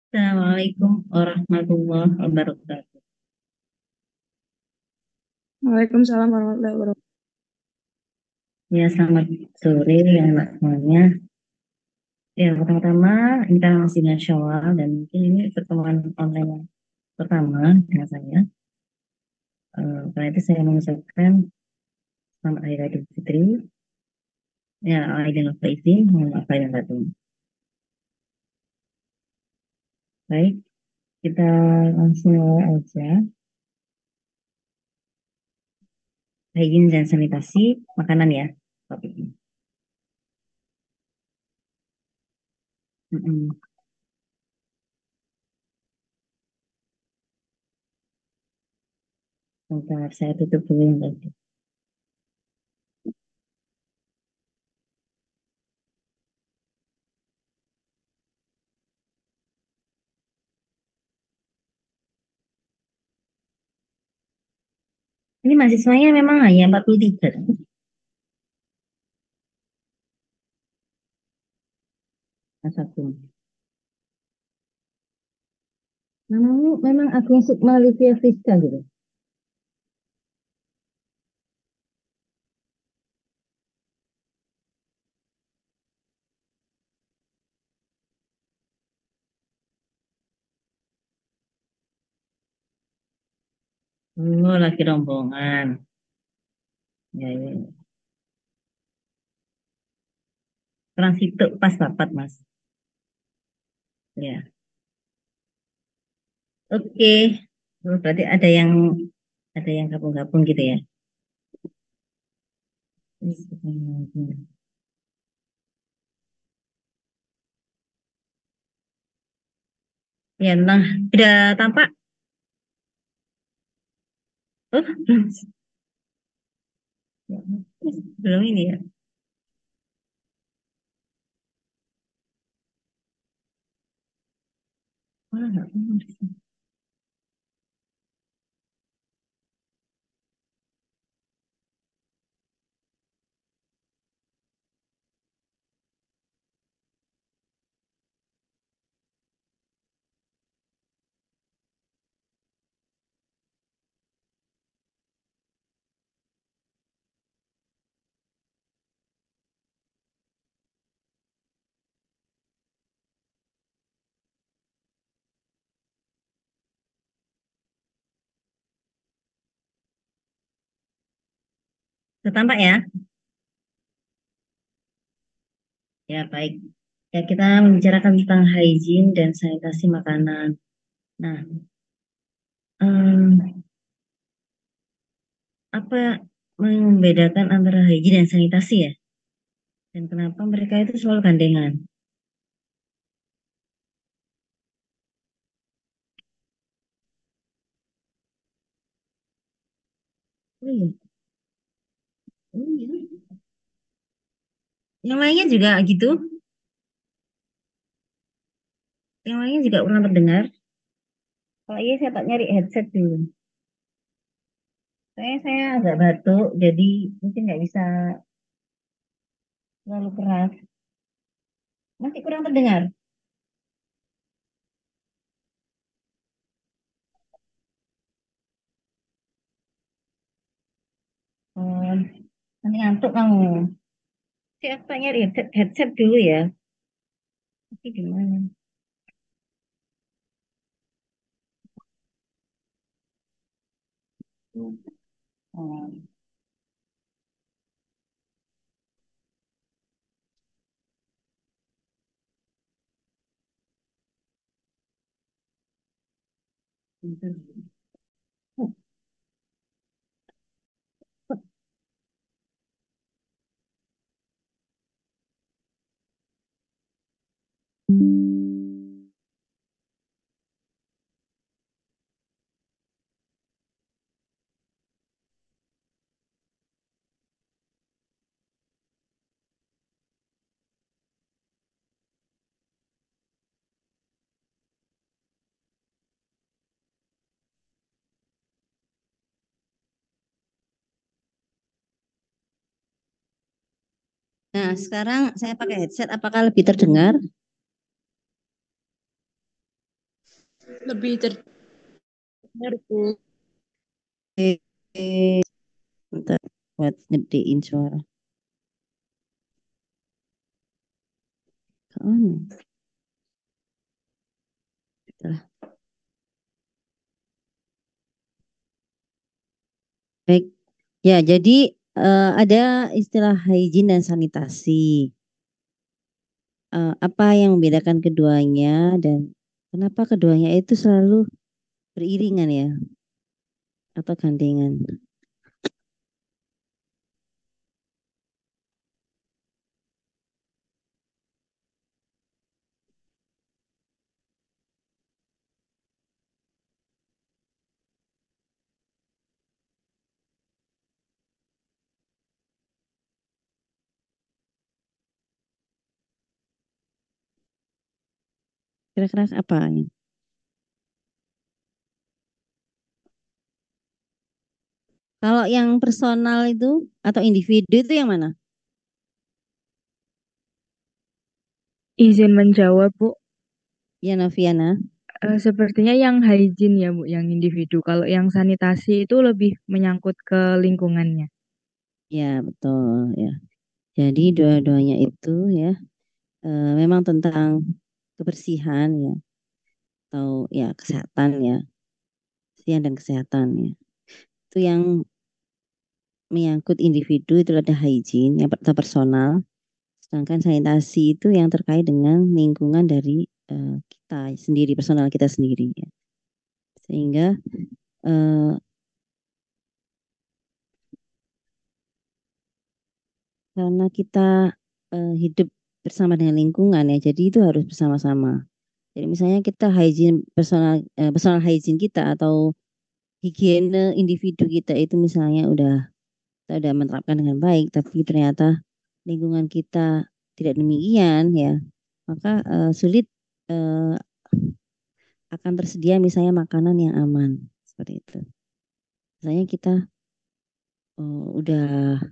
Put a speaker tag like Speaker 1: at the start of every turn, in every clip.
Speaker 1: Assalamualaikum warahmatullahi wabarakatuh.
Speaker 2: Waalaikumsalam warahmatullahi wabarakatuh.
Speaker 1: Ya, selamat sore ya anak semuanya. Ya, pertama-tama kita masih dengan Syawal dan mungkin ini pertemuan online yang pertama dengan saya. Karena itu saya mengucapkan selamat Hari Raya Idul Fitri. Ya, Aidil Faizin, mohon maaf lahir dan batin. Baik, kita langsung mulai aja. Hygiene dan sanitasi makanan ya, topiknya. Mm-mm. Sebentar, saya tutup dulu yang tadi. Ini mahasiswanya memang hanya 43. Satu. Namamu memang Agung Sukma Livia Friska gitu. Oh, lagi rombongan. Ya, ya, ya. Kurang situ pas dapat, Mas. Ya. Oke. Oh, berarti ada yang gabung-gabung gitu ya. Ya, nah, udah tampak. Oh, belum. Ya, belum ini ya. Wah, nggak tahu. Sudah tampak ya. Ya, baik. Ya, kita membicarakan tentang hygiene dan sanitasi makanan. Nah, em, apa membedakan antara hygiene dan sanitasi ya? Dan kenapa mereka itu selalu gandengan? Oh iya, oh iya. Yang lainnya juga gitu. Yang lainnya juga pernah terdengar. Kalau iya saya tak nyari headset dulu. Saya agak batuk, jadi mungkin nggak bisa terlalu keras. Masih kurang terdengar. Oh, nanti ngantuk kamu. Saya tak nyari headset dulu ya. Tapi gimana? Oh, bentar. Nah, sekarang saya pakai headset, apakah lebih terdengar?
Speaker 2: Lebih terdengar, Bu.
Speaker 1: Eh, Bentar, buat ngedein suara. Oh, itulah. Baik. Ya, jadi ada istilah hygiene dan sanitasi. Apa yang membedakan keduanya dan kenapa keduanya itu selalu beriringan ya atau gandengan? Kira-kira apa ini? Kalau yang personal itu atau individu itu yang mana?
Speaker 2: Izin menjawab, Bu.
Speaker 1: Ya, Noviana.
Speaker 2: Sepertinya yang hygiene ya, Bu, yang individu. Kalau yang sanitasi itu lebih menyangkut ke lingkungannya.
Speaker 1: Ya, betul ya. Jadi dua-duanya itu ya memang tentang kebersihan ya atau ya kesehatan ya, kebersihan dan kesehatan ya. Itu yang menyangkut individu itu ada hygiene yang personal, sedangkan sanitasi itu yang terkait dengan lingkungan dari kita sendiri, personal kita sendiri ya. Sehingga eh, karena kita hidup bersama dengan lingkungan ya, jadi itu harus bersama-sama. Jadi misalnya kita hygiene personal hygiene kita atau higiene individu kita itu misalnya kita udah menerapkan dengan baik, tapi ternyata lingkungan kita tidak demikian ya, maka sulit eh, akan tersedia misalnya makanan yang aman seperti itu. Misalnya kita udah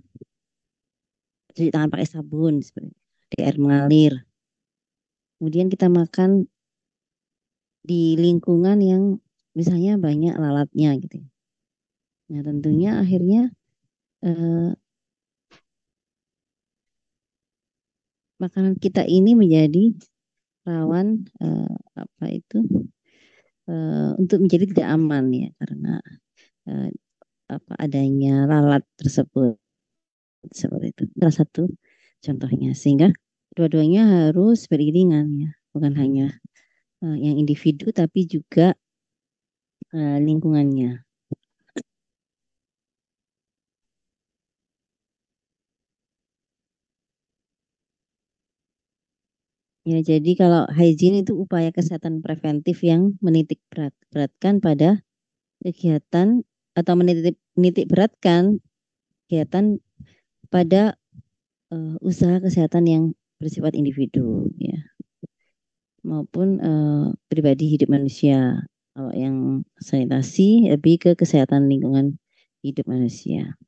Speaker 1: cuci tangan pakai sabun seperti itu, di air mengalir. Kemudian kita makan di lingkungan yang misalnya banyak lalatnya gitu. Nah, tentunya akhirnya eh, makanan kita ini menjadi rawan apa itu untuk menjadi tidak aman ya karena eh, apa adanya lalat tersebut seperti itu. Salah satu contohnya sehingga dua-duanya harus beriringan ya, bukan hanya yang individu tapi juga lingkungannya. Ya, jadi kalau hygiene itu upaya kesehatan preventif yang beratkan pada kegiatan atau menitik beratkan kegiatan pada usaha kesehatan yang bersifat individu ya maupun pribadi hidup manusia. Kalau yang sanitasi lebih ke kesehatan lingkungan hidup manusia.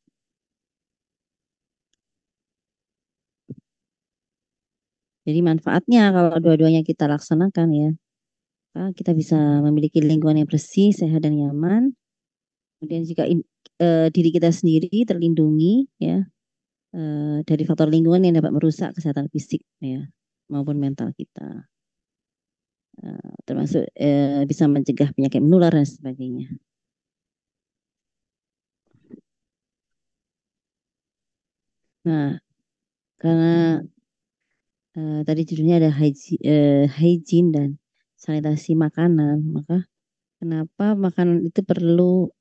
Speaker 1: Jadi manfaatnya kalau dua-duanya kita laksanakan ya, kita bisa memiliki lingkungan yang bersih, sehat dan nyaman. Kemudian jika diri kita sendiri terlindungi ya dari faktor lingkungan yang dapat merusak kesehatan fisik ya maupun mental kita. Termasuk bisa mencegah penyakit menular dan sebagainya. Nah, karena tadi judulnya ada hygiene dan sanitasi makanan, maka kenapa makanan itu perlu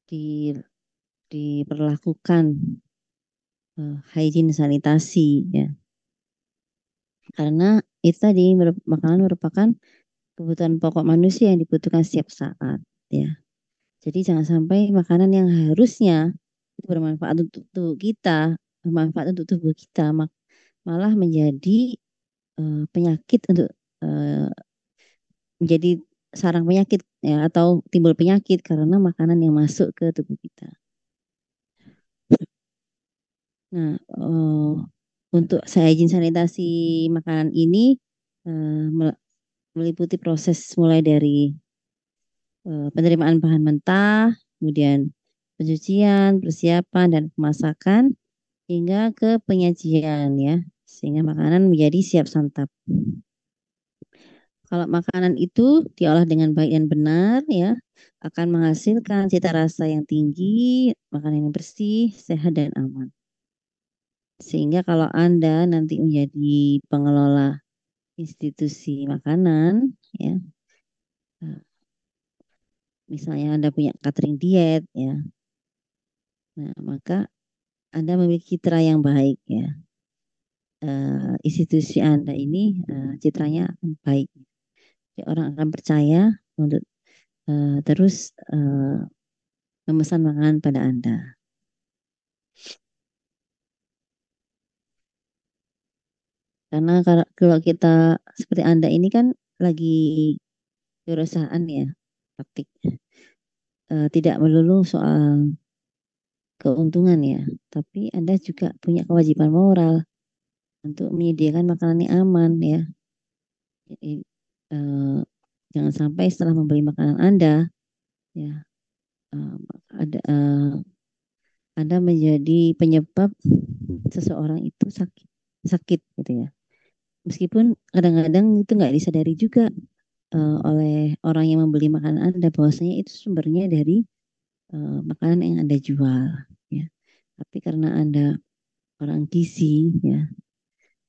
Speaker 1: di, diperlakukan hygiene sanitasi ya? Karena itu tadi makanan merupakan kebutuhan pokok manusia yang dibutuhkan setiap saat ya. Jadi jangan sampai makanan yang harusnya itu bermanfaat untuk tubuh kita, bermanfaat untuk tubuh kita, malah menjadi penyakit untuk uh, menjadi sarang penyakit ya atau timbul penyakit karena makanan yang masuk ke tubuh kita. Nah, untuk hygiene sanitasi makanan ini uh,
Speaker 3: meliputi proses mulai dari penerimaan bahan mentah, kemudian pencucian, persiapan, dan pemasakan, hingga ke penyajian ya, sehingga makanan menjadi siap santap. Kalau makanan itu diolah dengan baik dan benar ya, akan menghasilkan cita rasa yang tinggi, makanan yang bersih, sehat, dan aman. Sehingga kalau Anda nanti menjadi pengelola institusi makanan ya, misalnya Anda punya catering diet ya, nah maka Anda memiliki citra yang baik ya. Institusi Anda ini citranya akan baik. Jadi orang akan percaya untuk terus memesan makanan pada Anda. Karena kalau kita seperti Anda ini kan lagi perusahaan ya, praktik. Tidak melulu soal keuntungan ya, tapi Anda juga punya kewajiban moral untuk menyediakan makanan yang aman ya. Jadi jangan sampai setelah membeli makanan Anda ya Anda menjadi penyebab seseorang itu sakit gitu ya. Meskipun kadang-kadang itu nggak disadari juga oleh orang yang membeli makanan Anda bahwasanya itu sumbernya dari makanan yang Anda jual ya. Tapi karena Anda orang gizi ya,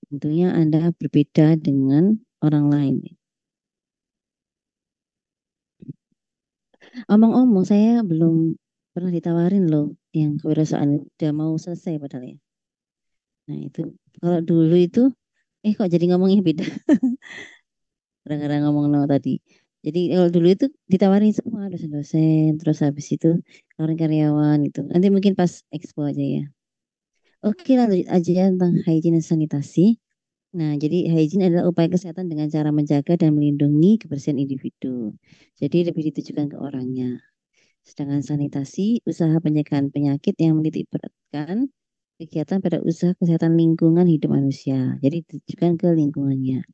Speaker 3: tentunya Anda berbeda dengan orang lain. Omong-omong, saya belum pernah ditawarin loh yang kewirausahaan, udah mau selesai padahal ya. Nah itu kalau dulu itu kok jadi ngomongnya beda. Kadang-kadang ngomong no tadi. Jadi kalau dulu itu ditawarin semua dosen-dosen, terus habis itu karyawan itu. Nanti mungkin pas expo aja ya. Oke, lanjut aja tentang hygiene dan sanitasi. Nah, jadi hygiene adalah upaya kesehatan dengan cara menjaga dan melindungi kebersihan individu. Jadi lebih ditujukan ke orangnya. Sedangkan sanitasi, usaha pencegahan penyakit yang menitik beratkan kegiatan pada usaha kesehatan lingkungan hidup manusia. Jadi ditujukan ke lingkungannya.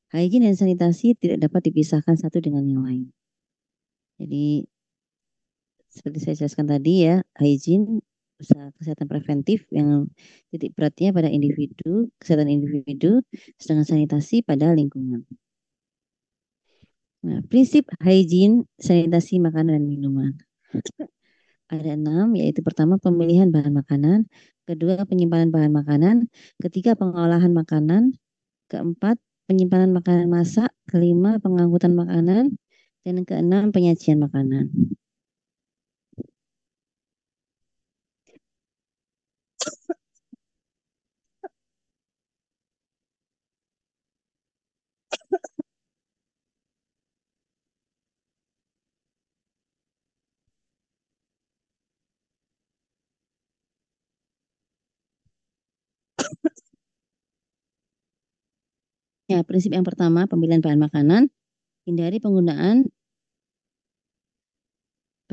Speaker 3: Hygiene dan sanitasi tidak dapat dipisahkan satu dengan yang lain. Jadi seperti saya jelaskan tadi ya, hygiene usaha kesehatan preventif yang titik beratnya pada individu, kesehatan individu, sedangkan sanitasi pada lingkungan. Nah, prinsip hygiene, sanitasi makanan dan minuman. Ada 6, yaitu pertama pemilihan bahan makanan, kedua penyimpanan bahan makanan, ketiga pengolahan makanan, keempat penyimpanan makanan masak, kelima pengangkutan makanan, dan keenam penyajian makanan. Ya, prinsip yang pertama pemilihan bahan makanan, hindari penggunaan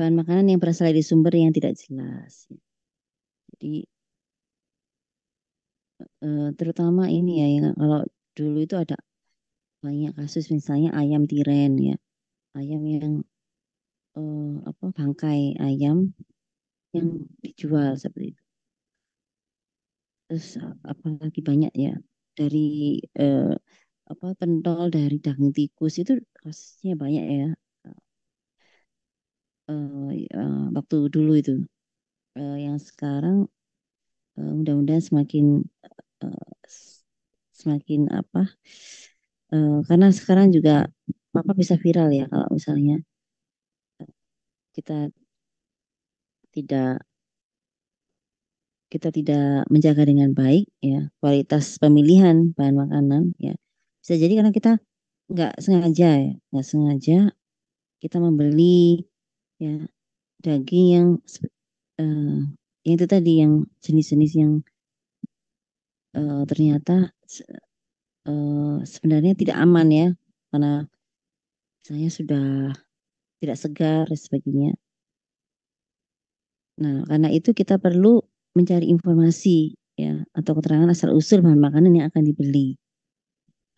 Speaker 3: bahan makanan yang berasal dari sumber yang tidak jelas. Jadi terutama ini ya, kalau dulu itu ada banyak kasus misalnya ayam tiren ya, ayam yang bangkai ayam yang dijual seperti itu. Terus apalagi banyak ya dari pentol dari daging tikus itu kasusnya banyak ya. Waktu dulu itu yang sekarang mudah-mudahan semakin karena sekarang juga apa bisa viral ya kalau misalnya kita tidak menjaga dengan baik ya kualitas pemilihan bahan makanan ya, bisa jadi karena kita nggak sengaja kita membeli ya daging yang itu tadi yang jenis-jenis yang ternyata sebenarnya tidak aman ya, karena misalnya sudah tidak segar dan sebagainya. Nah, karena itu kita perlu mencari informasi ya atau keterangan asal usul bahan makanan yang akan dibeli.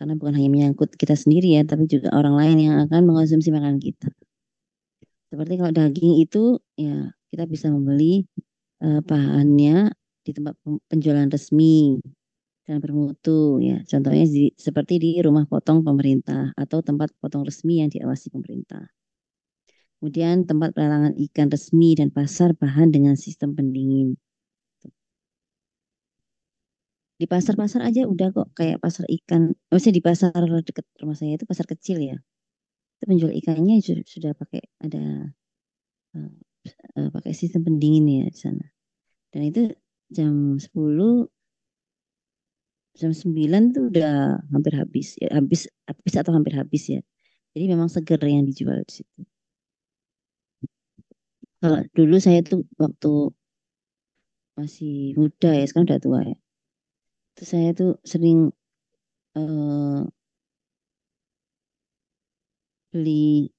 Speaker 3: Karena bukan hanya menyangkut kita sendiri ya, tapi juga orang lain yang akan mengonsumsi makanan kita. Seperti kalau daging itu ya kita bisa membeli bahannya di tempat penjualan resmi dan bermutu ya. Contohnya seperti di rumah potong pemerintah atau tempat potong resmi yang diawasi pemerintah. Kemudian tempat pelelangan ikan resmi dan pasar bahan dengan sistem pendingin. Di pasar-pasar aja udah kok kayak pasar ikan. Maksudnya di pasar dekat rumah saya itu pasar kecil ya. Itu penjual ikannya sudah pakai ada pakai sistem pendingin ya di sana. Dan itu jam 10 jam 9 tuh udah hampir habis ya, habis atau hampir habis ya. Jadi memang seger yang dijual di situ. Kalau dulu saya tuh waktu masih muda ya, sekarang udah tua ya. Terus saya tuh sering beli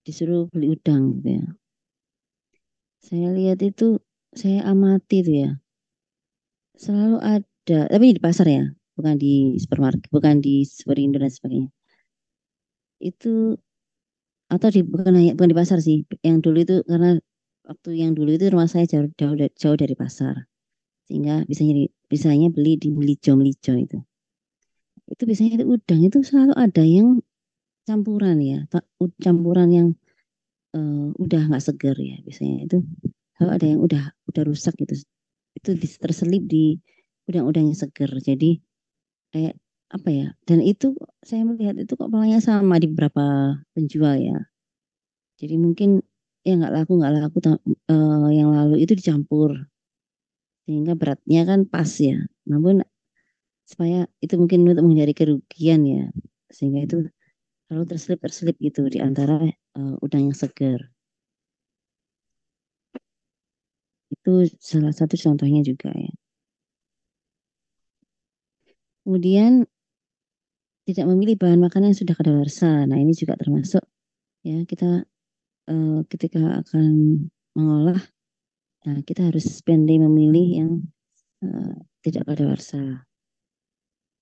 Speaker 3: disuruh beli udang gitu ya. Saya lihat itu, saya amati tuh ya. Selalu ada, tapi di pasar ya, bukan di supermarket, bukan di Superindo dan sebagainya. Itu atau bukan di pasar sih. Yang dulu itu karena waktu yang dulu itu rumah saya jauh dari pasar. Sehingga bisanya beli di melijo itu. Itu biasanya itu udang itu selalu ada yang campuran ya, campuran yang udah nggak segar ya biasanya itu. Kalau ada yang udah rusak gitu, itu terselip di udang-udang yang segar. Jadi kayak apa ya? Dan itu saya melihat itu kok polanya sama di beberapa penjual ya. Jadi mungkin ya nggak laku yang lalu itu dicampur sehingga beratnya kan pas ya. Namun supaya itu mungkin untuk menghindari kerugian ya, sehingga itu lalu terselip gitu di antara udang yang segar. Itu salah satu contohnya juga ya. Kemudian tidak memilih bahan makanan yang sudah kadaluarsa. Nah ini juga termasuk ya kita ketika akan mengolah, nah, kita harus pandai memilih yang tidak kadaluarsa.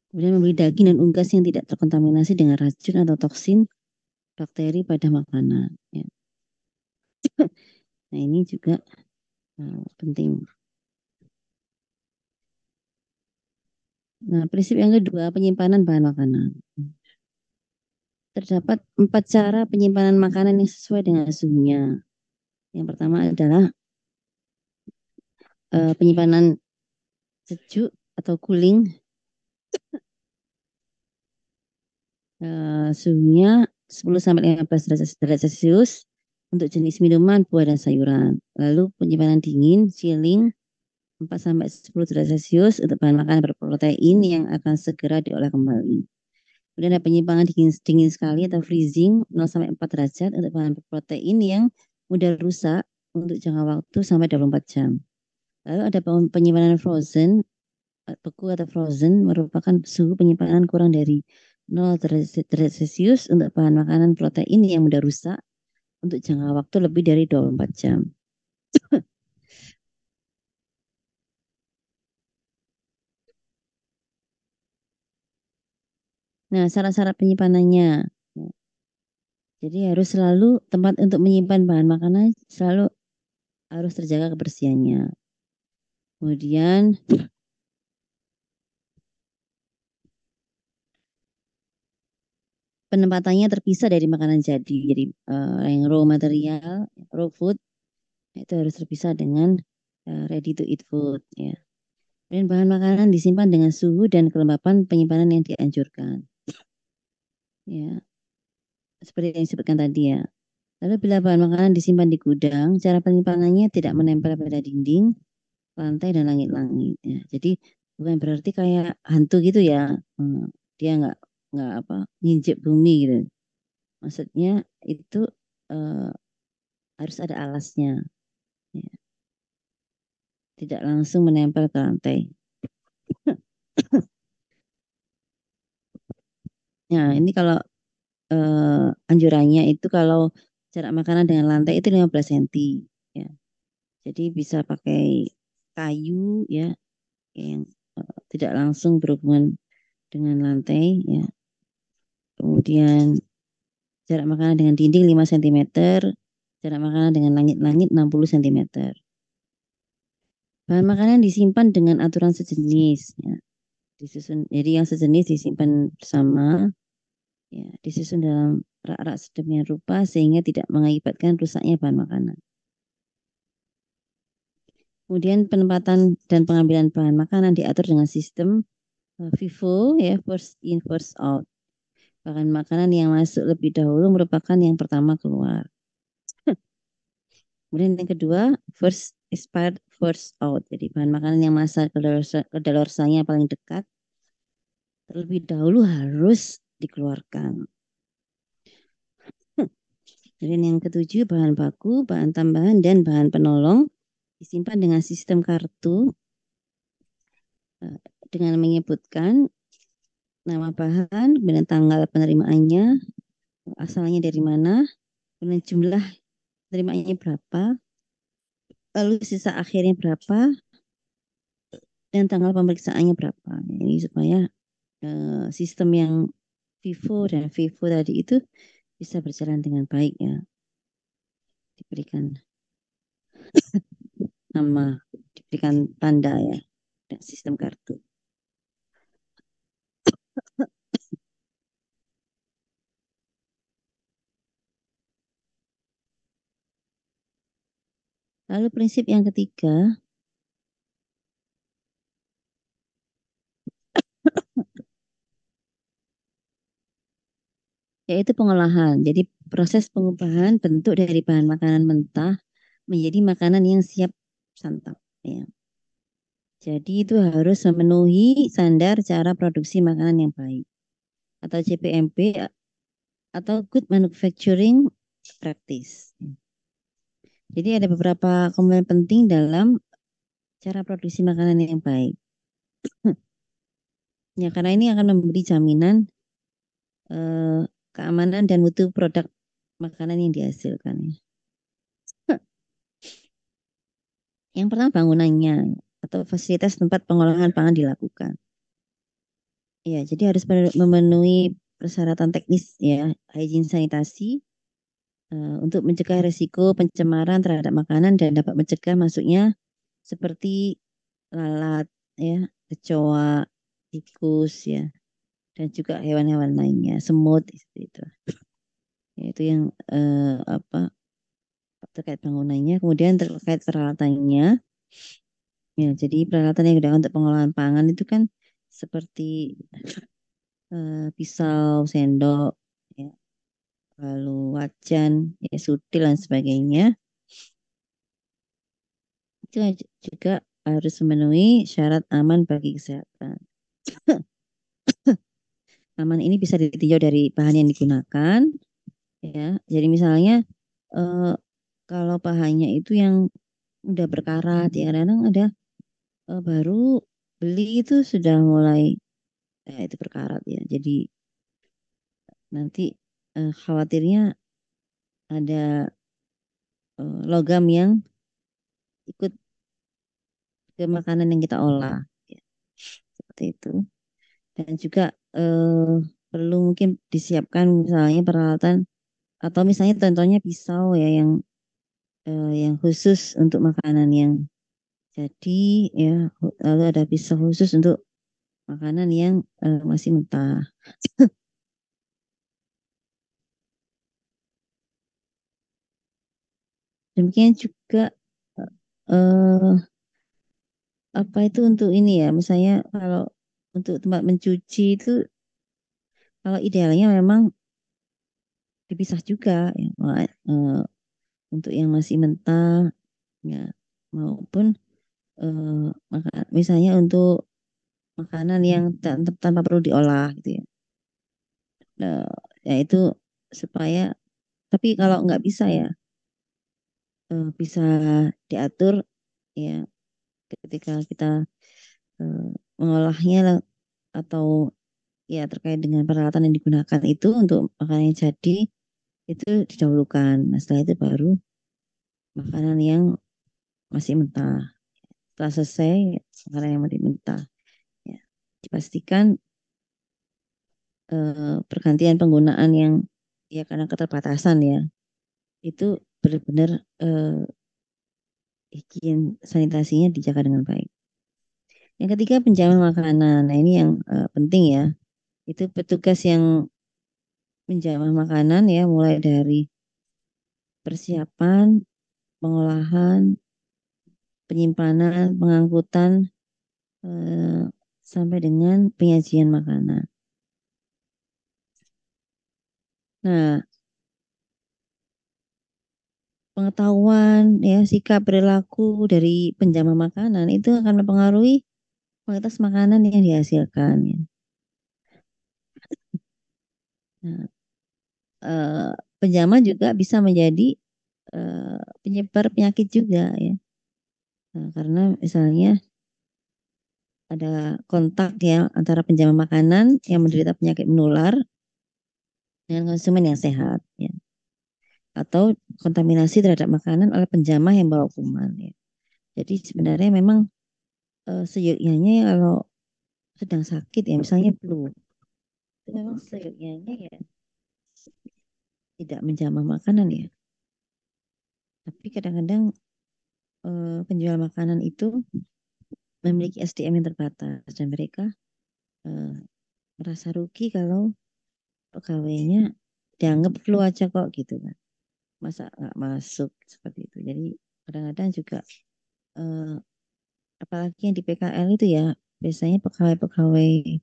Speaker 3: Kemudian membeli daging dan unggas yang tidak terkontaminasi dengan racun atau toksin bakteri pada makanan. Ya. Nah ini juga penting. Nah prinsip yang kedua, penyimpanan bahan makanan. Terdapat 4 cara penyimpanan makanan yang sesuai dengan suhunya. Yang pertama adalah penyimpanan sejuk atau cooling. Suhunya 10-15 derajat Celcius untuk jenis minuman, buah, dan sayuran. Lalu penyimpanan dingin, chilling, 4-10 derajat Celcius untuk bahan makanan berprotein yang akan segera diolah kembali. Kemudian ada penyimpanan dingin sekali atau freezing 0-4 derajat untuk bahan berprotein yang mudah rusak untuk jangka waktu sampai 24 jam. Lalu ada penyimpanan frozen, beku atau frozen merupakan suhu penyimpanan kurang dari 0 derajat Celcius untuk bahan makanan protein yang mudah rusak untuk jangka waktu lebih dari 24 jam. Nah, syarat-syarat penyimpanannya. Jadi harus selalu tempat untuk menyimpan bahan makanan selalu harus terjaga kebersihannya. Kemudian penempatannya terpisah dari makanan jadi. Jadi yang raw material, raw food itu harus terpisah dengan ready to eat food ya. Dan bahan makanan disimpan dengan suhu dan kelembapan penyimpanan yang dianjurkan. Ya. Seperti yang disebutkan tadi ya. Lalu bila bahan makanan disimpan di gudang, cara penyimpanannya tidak menempel pada dinding, lantai, dan langit-langit. Ya. Jadi bukan berarti kayak hantu gitu ya. Dia nggak nginjek bumi gitu. Maksudnya itu harus ada alasnya. Ya. Tidak langsung menempel ke lantai. Nah ini kalau anjurannya itu kalau jarak makanan dengan lantai itu 15 cm. Ya. Jadi bisa pakai kayu ya yang tidak langsung berhubungan dengan lantai, ya. Kemudian jarak makanan dengan dinding 5 cm, jarak makanan dengan langit-langit 60 cm. Bahan makanan disimpan dengan aturan sejenis, ya. Jadi yang sejenis disimpan bersama, ya, disusun dalam rak-rak sedemikian rupa sehingga tidak mengakibatkan rusaknya bahan makanan. Kemudian penempatan dan pengambilan bahan makanan diatur dengan sistem FIFO, ya, first in first out. Bahan makanan yang masuk lebih dahulu merupakan yang pertama keluar. Kemudian yang kedua, first expired first out. Jadi bahan makanan yang masa kedaluarsanya paling dekat terlebih dahulu harus dikeluarkan. Kemudian yang ketujuh, bahan baku, bahan tambahan, dan bahan penolong disimpan dengan sistem kartu dengan menyebutkan nama bahan, kemudian tanggal penerimaannya, asalnya dari mana, kemudian jumlah penerimaannya berapa, lalu sisa akhirnya berapa, dan tanggal pemeriksaannya berapa. Ini supaya sistem yang FIFO dan FIFO tadi itu bisa berjalan dengan baik, ya. Diberikan nama, diberikan tanda, ya, dan sistem kartu. Lalu prinsip yang ketiga, yaitu pengolahan. Jadi proses pengubahan bentuk dari bahan makanan mentah menjadi makanan yang siap santap, ya. Jadi itu harus memenuhi standar cara produksi makanan yang baik atau GPMP atau Good Manufacturing Practice. Jadi ada beberapa komponen penting dalam cara produksi makanan yang baik. Ya, karena ini akan memberi jaminan keamanan dan mutu produk makanan yang dihasilkan. Yang pertama, bangunannya atau fasilitas tempat pengolahan pangan dilakukan. Ya, jadi harus memenuhi persyaratan teknis, ya, hygiene sanitasi untuk mencegah risiko pencemaran terhadap makanan dan dapat mencegah masuknya seperti lalat, ya, kecoa, tikus, ya, dan juga hewan-hewan lainnya, semut itu. Itu yang terkait bangunannya. Kemudian terkait peralatannya, ya, jadi peralatan yang digunakan untuk pengolahan pangan itu kan seperti pisau, sendok, ya, lalu wajan, ya, sutil dan sebagainya. Itu juga harus memenuhi syarat aman bagi kesehatan. Aman ini bisa ditinjau dari bahan yang digunakan, ya. Jadi misalnya kalau bahannya itu yang udah berkarat, ya, kadang ada baru beli itu sudah mulai itu berkarat, ya. Jadi nanti khawatirnya ada logam yang ikut ke makanan yang kita olah, ya. Seperti itu. Dan juga perlu mungkin disiapkan misalnya peralatan atau misalnya contohnya pisau, ya, yang khusus untuk makanan yang jadi, ya, lalu ada pisau khusus untuk makanan yang masih mentah. Demikian juga apa itu untuk ini, ya, misalnya kalau untuk tempat mencuci itu kalau idealnya memang dipisah juga, ya, untuk yang masih mentah, ya, maupun misalnya untuk makanan yang tanpa perlu diolah, gitu, ya. Nah, ya itu supaya, tapi kalau nggak bisa, ya, bisa diatur, ya, ketika kita mengolahnya atau, ya, terkait dengan peralatan yang digunakan itu untuk makanan yang jadi itu didahulukan. Nah, setelah itu baru makanan yang masih mentah. Setelah selesai makanan yang masih mentah, ya, dipastikan pergantian penggunaan yang ya karena keterbatasan ya, itu benar-benar higien sanitasinya dijaga dengan baik. Yang ketiga, penjaman makanan. Nah, ini yang penting ya. Itu petugas yang menjamah makanan ya, mulai dari persiapan, pengolahan, penyimpanan, pengangkutan, sampai dengan penyajian makanan. Nah, pengetahuan ya, sikap perilaku dari penjamah makanan itu akan mempengaruhi kualitas makanan yang dihasilkan ya. Nah, penjamah juga bisa menjadi penyebar penyakit juga ya. Nah, karena misalnya ada kontak ya antara penjamah makanan yang menderita penyakit menular dengan konsumen yang sehat ya. Atau kontaminasi terhadap makanan oleh penjamah yang bawa kuman ya. Jadi sebenarnya memang seyogyanya ya kalau sedang sakit ya, misalnya flu, itu memang seyogyanya ya tidak menjamah makanan ya. Tapi kadang-kadang penjual makanan itu memiliki SDM yang terbatas dan mereka merasa rugi kalau pegawainya dianggap flu aja kok gitu kan. Masa nggak masuk seperti itu. Jadi kadang-kadang juga apalagi yang di PKL itu ya, biasanya pegawai-pegawai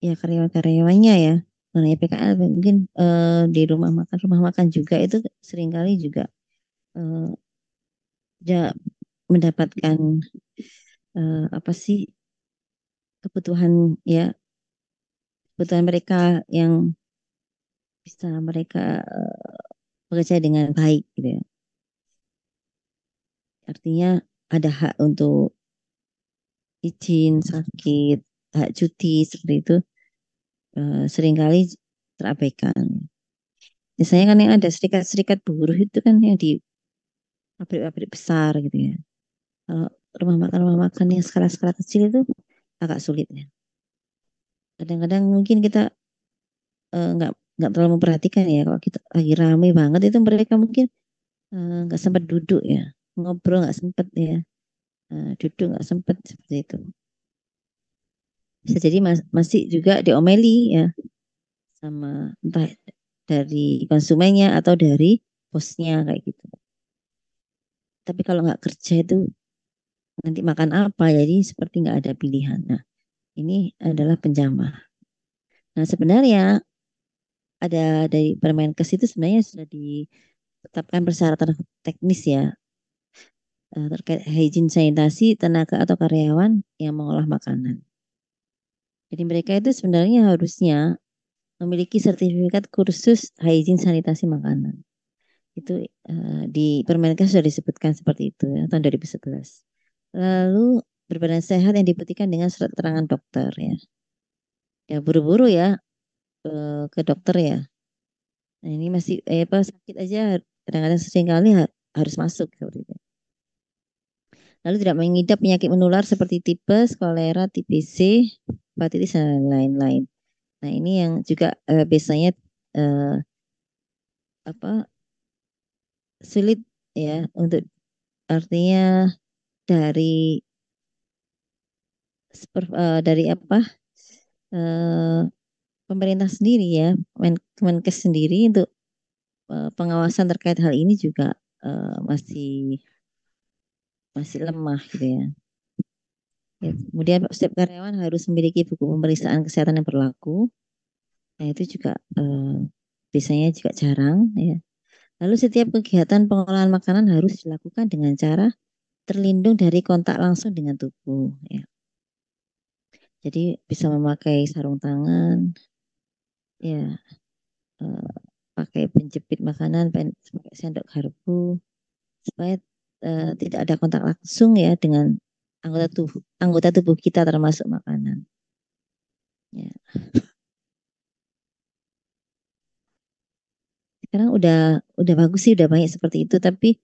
Speaker 3: ya karyawan-karyawannya ya, mengenai PKL mungkin di rumah makan juga itu seringkali juga ya mendapatkan apa sih kebutuhan ya, kebutuhan mereka yang bisa mereka bekerja dengan baik gitu ya. Artinya ada hak untuk izin sakit, hak cuti seperti itu seringkali terabaikan. Misalnya kan yang ada serikat-serikat buruh itu kan yang di pabrik-pabrik besar gitu ya. Kalau rumah makan yang skala-skala kecil itu agak sulit ya. Kadang-kadang mungkin kita nggak terlalu memperhatikan ya, kalau kita lagi ramai banget itu mereka mungkin nggak sempat duduk ya, ngobrol nggak sempat ya, duduk nggak sempat seperti itu. Bisa jadi masih juga diomeli ya sama entah dari konsumennya atau dari bosnya kayak gitu. Tapi kalau nggak kerja itu nanti makan apa, jadi seperti nggak ada pilihan. Nah, ini adalah penjamah. Nah, sebenarnya ada dari Permenkes itu sebenarnya sudah ditetapkan persyaratan teknis ya terkait hygiene sanitasi tenaga atau karyawan yang mengolah makanan. Jadi mereka itu sebenarnya harusnya memiliki sertifikat kursus hygiene sanitasi makanan. Itu di Permenkes sudah disebutkan seperti itu ya, tahun 2011. Lalu berbadan sehat yang dibuktikan dengan surat keterangan dokter ya. Ya buru-buru ya ke dokter ya. Nah, ini masih apa sakit aja kadang-kadang sering kali harus masuk seperti itu. Lalu tidak mengidap penyakit menular seperti tipes, kolera, TBC, hepatitis dan lain-lain. Nah, ini yang juga biasanya apa sulit ya untuk artinya dari dari apa pemerintah sendiri ya, Kemenkes sendiri untuk pengawasan terkait hal ini juga masih lemah gitu ya. Ya, kemudian setiap karyawan harus memiliki buku pemeriksaan kesehatan yang berlaku. Nah, itu juga biasanya juga jarang ya. Lalu setiap kegiatan pengolahan makanan harus dilakukan dengan cara terlindung dari kontak langsung dengan tubuh ya. Jadi bisa memakai sarung tangan ya, pakai penjepit makanan, pakai sendok garpu supaya tidak ada kontak langsung ya dengan anggota tubuh kita termasuk makanan. Ya. Sekarang udah bagus sih, udah banyak seperti itu, tapi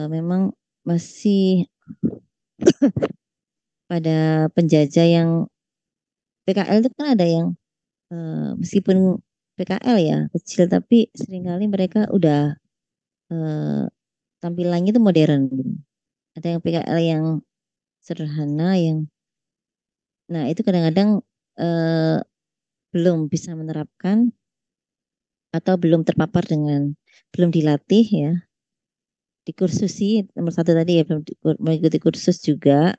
Speaker 3: memang masih pada penjajah yang PKL itu kan ada yang meskipun PKL ya kecil, tapi seringkali mereka udah tampilannya itu modern gitu. Ada yang PKL yang sederhana, nah itu kadang-kadang belum bisa menerapkan atau belum terpapar belum dilatih ya, dikursusi nomor satu tadi ya, belum mengikuti kursus juga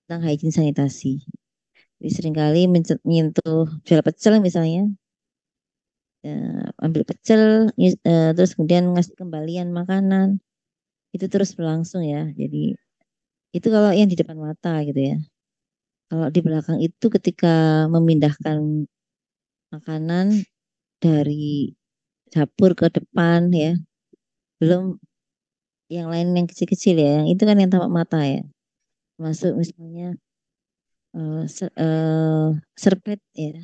Speaker 3: tentang hygiene sanitasi. Jadi seringkali menyentuh jual pecel misalnya, ambil pecel, terus kemudian ngasih kembalian makanan, itu terus berlangsung ya. Jadi itu kalau yang di depan mata gitu ya. Kalau di belakang itu ketika memindahkan makanan dari dapur ke depan ya, belum yang lain yang kecil-kecil ya, yang itu kan yang tampak mata ya. Masuk misalnya serpet ya.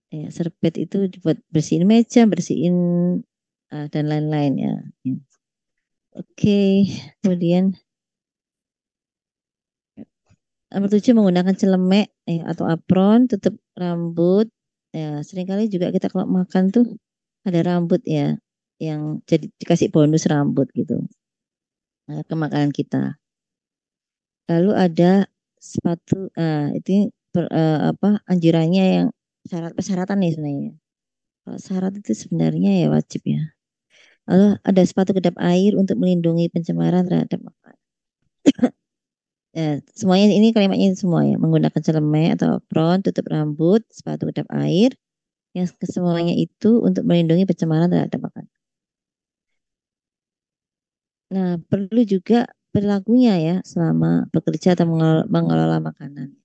Speaker 3: Ya, serpet itu buat bersihin meja, bersihin dan lain-lain ya. Ya. Oke, kemudian nomor 7 menggunakan celemek atau apron, tutup rambut. Ya, seringkali juga kita kalau makan tuh ada rambut ya, yang jadi dikasih bonus rambut gitu ke makanan kita. Lalu ada sepatu, itu anjurannya yang persyaratan nih sebenarnya. Kalau syarat itu sebenarnya ya wajib ya. Lalu ada sepatu kedap air untuk melindungi pencemaran terhadap makanan. Ya, semuanya ini kalimatnya semua ya, menggunakan celemek atau apron, tutup rambut, sepatu kedap air, yang semuanya itu untuk melindungi pencemaran terhadap makanan. Nah, perlu juga perilakunya ya selama bekerja atau mengelola makanan.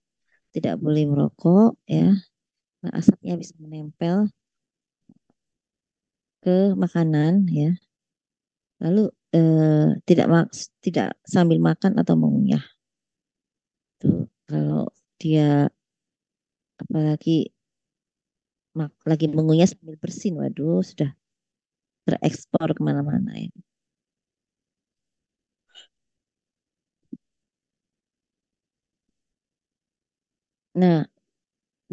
Speaker 3: Tidak boleh merokok ya, nah, asapnya bisa menempel ke makanan ya. Lalu tidak sambil makan atau mengunyah. Tuh kalau dia apalagi lagi mengunyah sambil bersin, waduh sudah terekspor kemana-mana ya. Nah,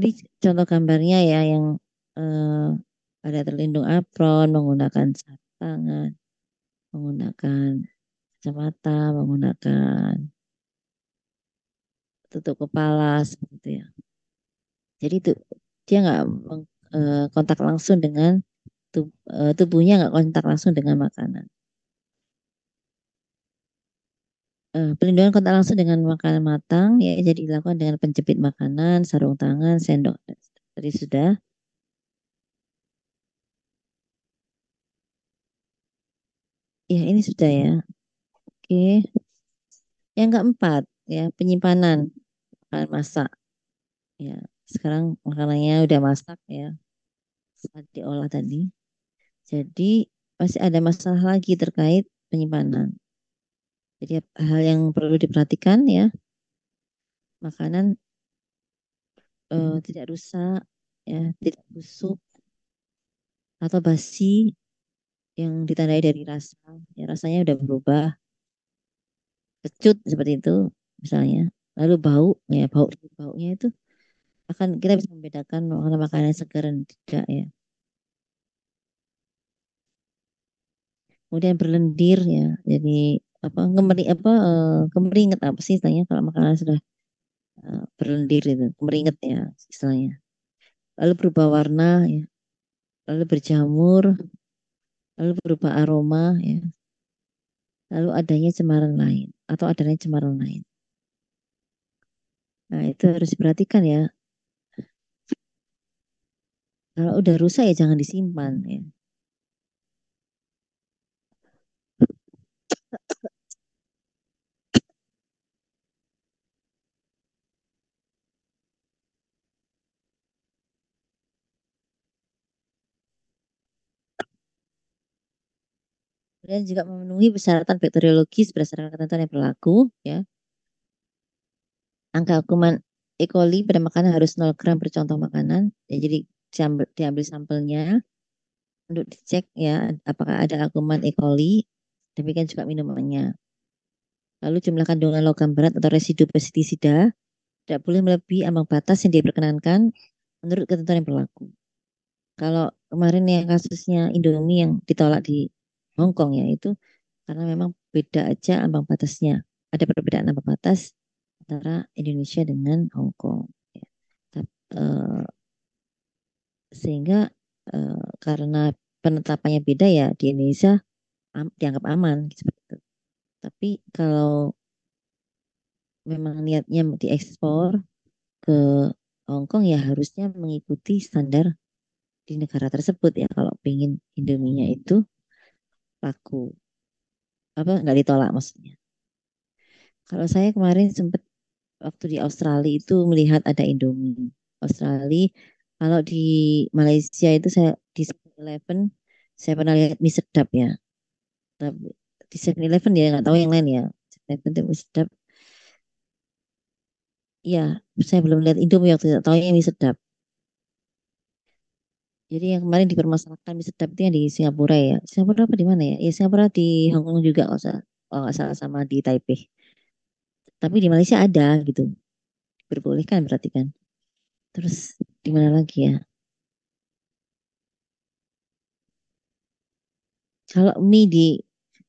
Speaker 3: ini contoh gambarnya ya yang ada terlindung apron, menggunakan sarung tangan, menggunakan kacamata, menggunakan tutup kepala seperti ya. Jadi itu dia nggak kontak langsung dengan tubuhnya, nggak kontak langsung dengan makanan. Pelindungan kontak langsung dengan makanan matang ya jadi dilakukan dengan penjepit makanan, sarung tangan, sendok. Tadi sudah. Ya ini sudah ya. Oke. Yang keempat ya penyimpanan makanan masak. Ya sekarang makanannya udah masak ya saat diolah tadi. Jadi masih ada masalah lagi terkait penyimpanan. Jadi hal yang perlu diperhatikan ya, makanan tidak rusak, ya, tidak busuk atau basi yang ditandai dari rasa, ya rasanya udah berubah, kecut seperti itu misalnya. Lalu bau, ya baunya itu akan kita bisa membedakan makanan makanan segar dan tidak ya. Kemudian berlendir ya, jadi kemeringet apa sih istilahnya kalau makanan sudah berlendir itu, kemeringet ya istilahnya. Lalu berubah warna ya, lalu berjamur, lalu berubah aroma ya, lalu adanya cemaran lain atau adanya cemaran lain. Nah, itu harus diperhatikan ya. Kalau udah rusak ya jangan disimpan ya. Kemudian juga memenuhi persyaratan bakteriologis berdasarkan ketentuan yang berlaku ya. Angka kuman E. coli pada makanan harus 0 gram per contoh makanan. Ya, jadi diambil sampelnya untuk dicek ya apakah ada kuman E. coli. Demikian juga minumannya. Lalu jumlah kandungan logam berat atau residu pestisida tidak boleh melebihi ambang batas yang diperkenankan menurut ketentuan yang berlaku. Kalau kemarin yang kasusnya Indomie yang ditolak di Hong Kong ya itu karena memang beda aja ambang batasnya. Ada perbedaan ambang batas antara Indonesia dengan Hong Kong. Ya. Eh, sehingga karena penetapannya beda ya di Indonesia dianggap aman seperti itu. Tapi kalau memang niatnya diekspor ke Hong Kong ya harusnya mengikuti standar di negara tersebut ya kalau pengen Indominya itu laku apa nggak ditolak maksudnya. Kalau saya kemarin sempat waktu di Australia itu melihat ada Indomie Australia. Kalau di Malaysia itu saya di 7-Eleven saya pernah lihat mie sedap ya. Tapi di 7-Eleven ya nggak tahu yang lain ya. 7-Eleven itu mie sedap. Iya, saya belum lihat Indomie waktu itu, tahu yang mie sedap. Jadi yang kemarin dipermasalahkan mie sedap itu yang di Singapura ya. Singapura apa di mana ya? Ya Singapura di Hong Kong juga kalau nggak salah sama di Taipei. Tapi di Malaysia ada gitu. Diperbolehkan berarti kan. Terus di mana lagi ya? Kalau mie di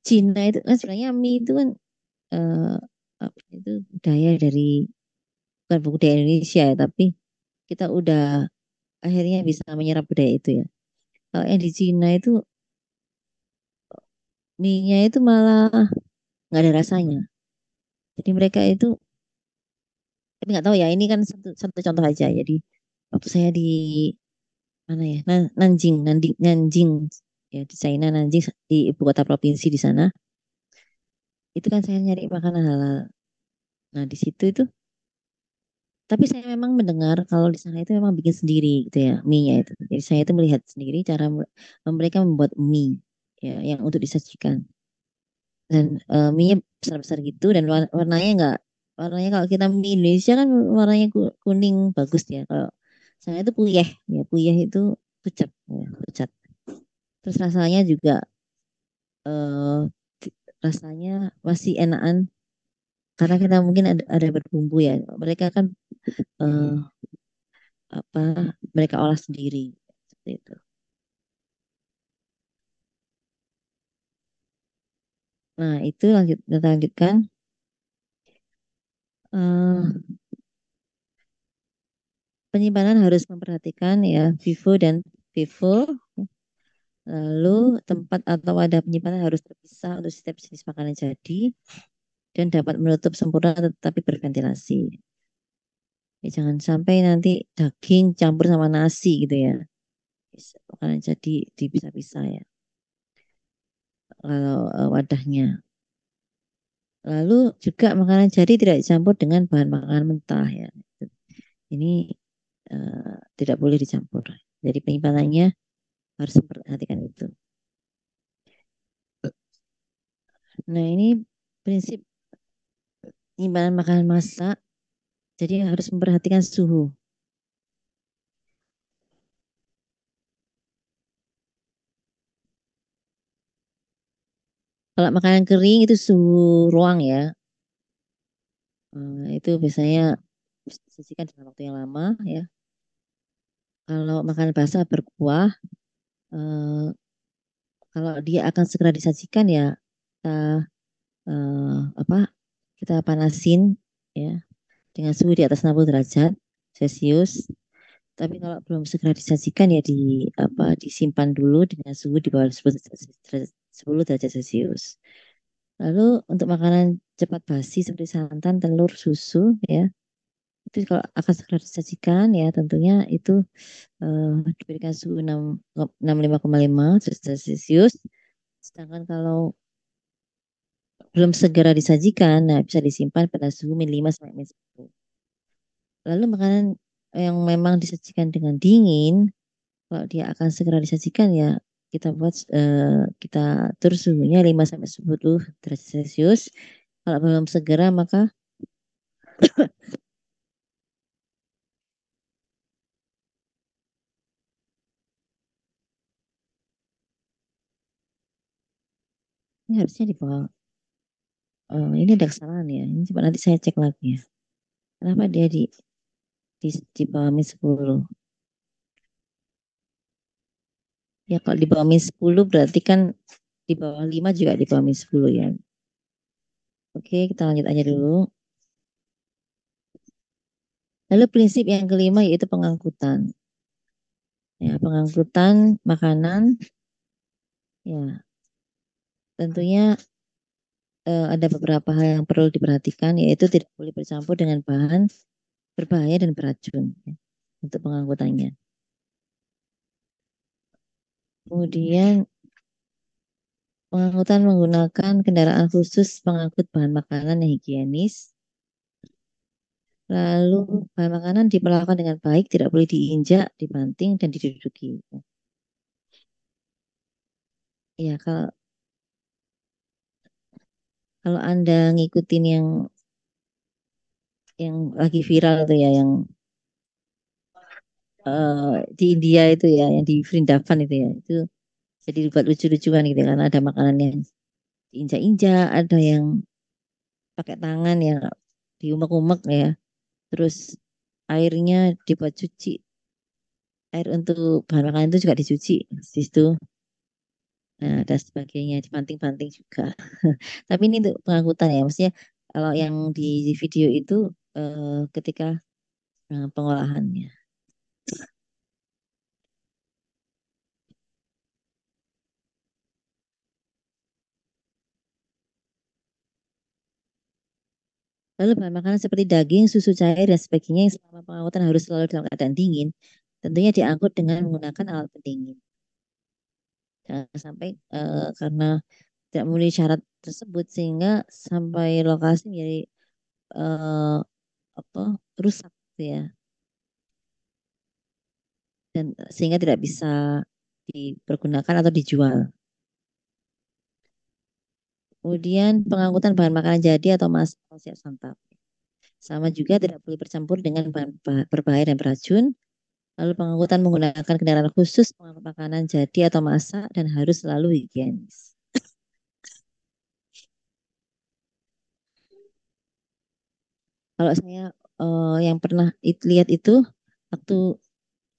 Speaker 3: Cina itu kan sebenarnya mie itu kan eh, apa itu budaya dari bukan budaya Indonesia ya, tapi kita udah akhirnya bisa menyerap budaya itu ya. Kalau yang di Cina itu mie-nya itu malah nggak ada rasanya. Jadi mereka itu, tapi nggak tahu ya. Ini kan satu contoh aja. Jadi waktu saya di mana ya, Nanjing ya di China, Nanjing di ibu kota provinsi di sana. Itu kan saya nyari makanan halal. Nah di situ itu, tapi saya memang mendengar kalau di sana itu memang bikin sendiri gitu ya mie-nya itu. Jadi saya itu melihat sendiri cara mereka membuat mie ya yang untuk disajikan. Dan mie-nya besar-besar gitu dan warnanya enggak warnanya kalau kita mie Indonesia kan warnanya kuning bagus ya. Kalau saya itu puyeh ya puyeh itu pucat ya, pucat. Terus rasanya juga eh, rasanya masih enakan karena kita mungkin ada berbumbu ya. Mereka kan eh, apa mereka olah sendiri seperti itu. Nah, itu kita lanjutkan. Eh, penyimpanan harus memperhatikan ya FIFO dan FIFO. Lalu tempat atau wadah penyimpanan harus terpisah untuk setiap jenis makanan jadi dan dapat menutup sempurna tetapi berventilasi. Ya, jangan sampai nanti daging campur sama nasi gitu ya. Makanan jadi dipisah-pisah ya. Kalau wadahnya. Lalu juga makanan jadi tidak dicampur dengan bahan makanan mentah ya. Ini tidak boleh dicampur. Jadi penyimpanannya harus memperhatikan itu. Nah ini prinsip penyimpanan makanan masak. Jadi harus memperhatikan suhu. Kalau makanan kering itu suhu ruang ya. Itu biasanya disajikan dalam waktu yang lama ya. Kalau makanan basah berkuah, eh, kalau dia akan segera disajikan ya kita apa? Kita panasin ya dengan suhu di atas 60 derajat Celcius. Tapi kalau belum segera disajikan ya disimpan dulu dengan suhu di bawah 10 derajat Celcius. Lalu untuk makanan cepat basi seperti santan, telur, susu ya itu kalau akan segera disajikan ya tentunya itu diberikan suhu 65,5 derajat Celcius. Sedangkan kalau belum segera disajikan, nah bisa disimpan pada suhu min 5 sampai min 10. Lalu makanan yang memang disajikan dengan dingin, kalau dia akan segera disajikan ya kita atur suhunya 5 sampai 10 derajat Celcius. Kalau belum segera maka ini harusnya di bawah. Ini ada kesalahan ya. Ini coba nanti saya cek lagi ya. Kenapa dia di bawah min 10? Ya kalau di bawah min 10 berarti kan di bawah 5 juga di bawah min 10 ya. Oke, kita lanjut aja dulu. Lalu prinsip yang kelima yaitu pengangkutan. Ya, pengangkutan makanan ya tentunya ada beberapa hal yang perlu diperhatikan yaitu tidak boleh bercampur dengan bahan berbahaya dan beracun ya, untuk pengangkutannya. Kemudian pengangkutan menggunakan kendaraan khusus pengangkut bahan makanan yang higienis. Lalu bahan makanan diperlakukan dengan baik, tidak boleh diinjak, dibanting, dan diduduki. Ya, kalau Anda ngikutin yang lagi viral itu ya, yang di India itu ya, yang di Vrindavan itu ya, itu jadi buat lucu-lucuan gitu karena ada makanan yang diinjak-injak, ada yang pakai tangan yang diumek-umek ya, terus airnya dibuat cuci, air untuk bahan makanan itu juga dicuci di situ. Nah, dan sebagainya dibanting-banting juga. Tapi ini untuk pengangkutan ya, maksudnya kalau yang di video itu ketika pengolahannya. Lalu bahan makanan seperti daging, susu cair, dan sebagainya yang selama pengangkutan harus selalu dalam keadaan dingin, tentunya diangkut dengan menggunakan alat pendingin. Jangan sampai karena tidak memenuhi syarat tersebut sehingga sampai lokasi menjadi eh, apa rusak gitu ya, dan sehingga tidak bisa dipergunakan atau dijual. Kemudian pengangkutan bahan makanan jadi atau masak atau siap santap. Sama juga tidak boleh bercampur dengan bahan berbahaya dan beracun. Lalu pengangkutan menggunakan kendaraan khusus pengangkut makanan jadi atau masak dan harus selalu higienis. Kalau saya yang pernah lihat itu waktu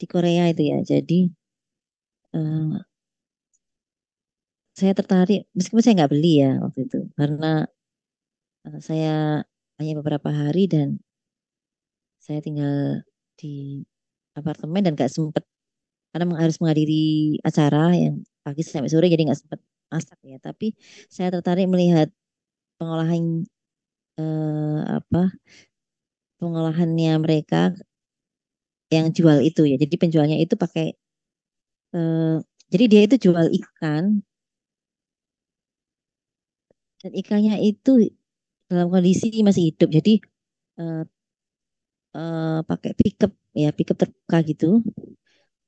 Speaker 3: di Korea itu ya, jadi eh, saya tertarik meskipun saya nggak beli ya waktu itu karena saya hanya beberapa hari dan saya tinggal di apartemen dan nggak sempat karena harus menghadiri acara yang pagi sampai sore jadi nggak sempat masak ya. Tapi saya tertarik melihat pengolahan apa pengolahannya mereka yang jual itu ya. Jadi penjualnya itu pakai jadi dia itu jual ikan dan ikannya itu dalam kondisi masih hidup. Jadi eh, pakai pickup ya, pickup terbuka gitu.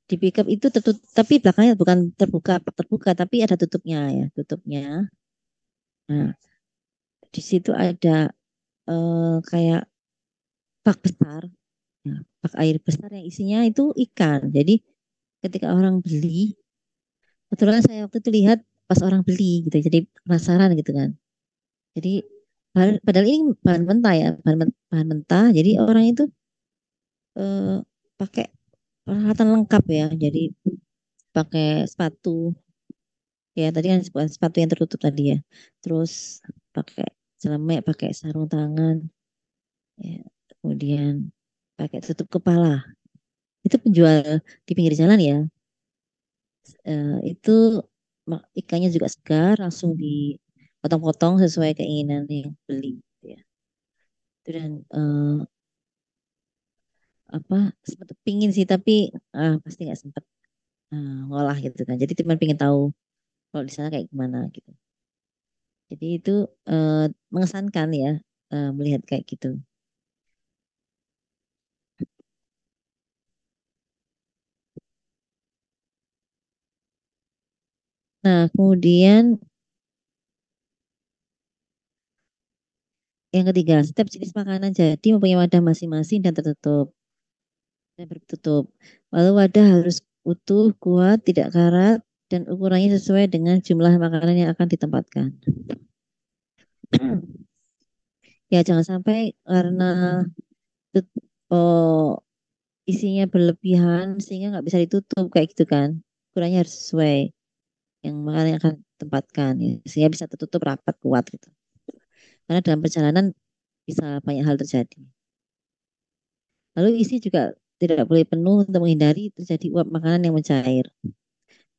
Speaker 3: Di pickup itu tertutup, tapi belakangnya bukan terbuka terbuka, tapi ada tutupnya ya, tutupnya. Nah, di situ ada kayak bak besar, ya, bak air besar yang isinya itu ikan. Jadi ketika orang beli, kebetulan saya waktu itu lihat pas orang beli gitu, jadi penasaran gitu kan. Jadi padahal ini bahan mentah ya, bahan mentah. Jadi orang itu eh, pakai peralatan lengkap ya. Jadi pakai sepatu, ya tadi kan sepatu yang tertutup tadi ya. Terus pakai celemek, pakai sarung tangan, ya. Kemudian pakai tutup kepala. Itu penjual di pinggir jalan ya. Itu ikannya juga segar, langsung dipotong-potong sesuai keinginan yang beli. Gitu ya. Itu dan apa sempat pingin sih tapi pasti nggak sempat ngolah gitu kan. Jadi cuma pengen tahu kalau di sana kayak gimana gitu. Jadi itu mengesankan ya melihat kayak gitu. Nah, kemudian yang ketiga, setiap jenis makanan jadi mempunyai wadah masing-masing dan tertutup dan bertutup. Lalu wadah harus utuh, kuat, tidak karat, dan ukurannya sesuai dengan jumlah makanan yang akan ditempatkan. Ya, jangan sampai karena oh, isinya berlebihan sehingga nggak bisa ditutup kayak gitu kan. ukurannya harus sesuai yang makanan yang akan tempatkan ya, sehingga bisa tertutup rapat kuat gitu. Karena dalam perjalanan bisa banyak hal terjadi. Lalu isi juga tidak boleh penuh untuk menghindari terjadi uap makanan yang mencair.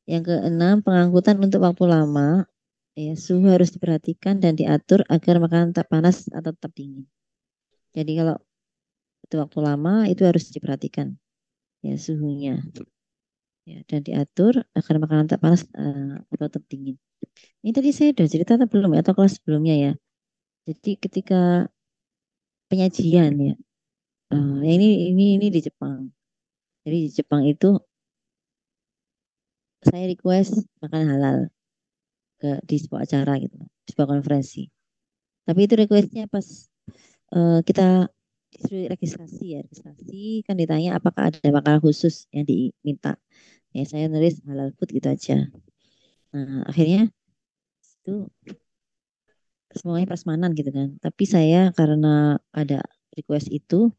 Speaker 3: Yang keenam, pengangkutan untuk waktu lama. Ya, suhu harus diperhatikan dan diatur agar makanan tak panas atau tetap dingin. Jadi kalau itu waktu lama itu harus diperhatikan ya suhunya ya, dan diatur agar makanan tak panas atau tetap dingin. Ini tadi saya sudah cerita atau belum ya, atau kelas sebelumnya ya. Jadi ketika penyajian ya, ini di Jepang. Jadi di Jepang itu saya request makan halal di sebuah acara gitu, di sebuah konferensi. Tapi itu requestnya pas kita disuruh registrasi ya, registrasi kan ditanya apakah ada makanan khusus yang diminta. Ya saya nulis halal food gitu aja. Nah akhirnya itu semuanya prasmanan gitu kan. Tapi saya karena ada request itu,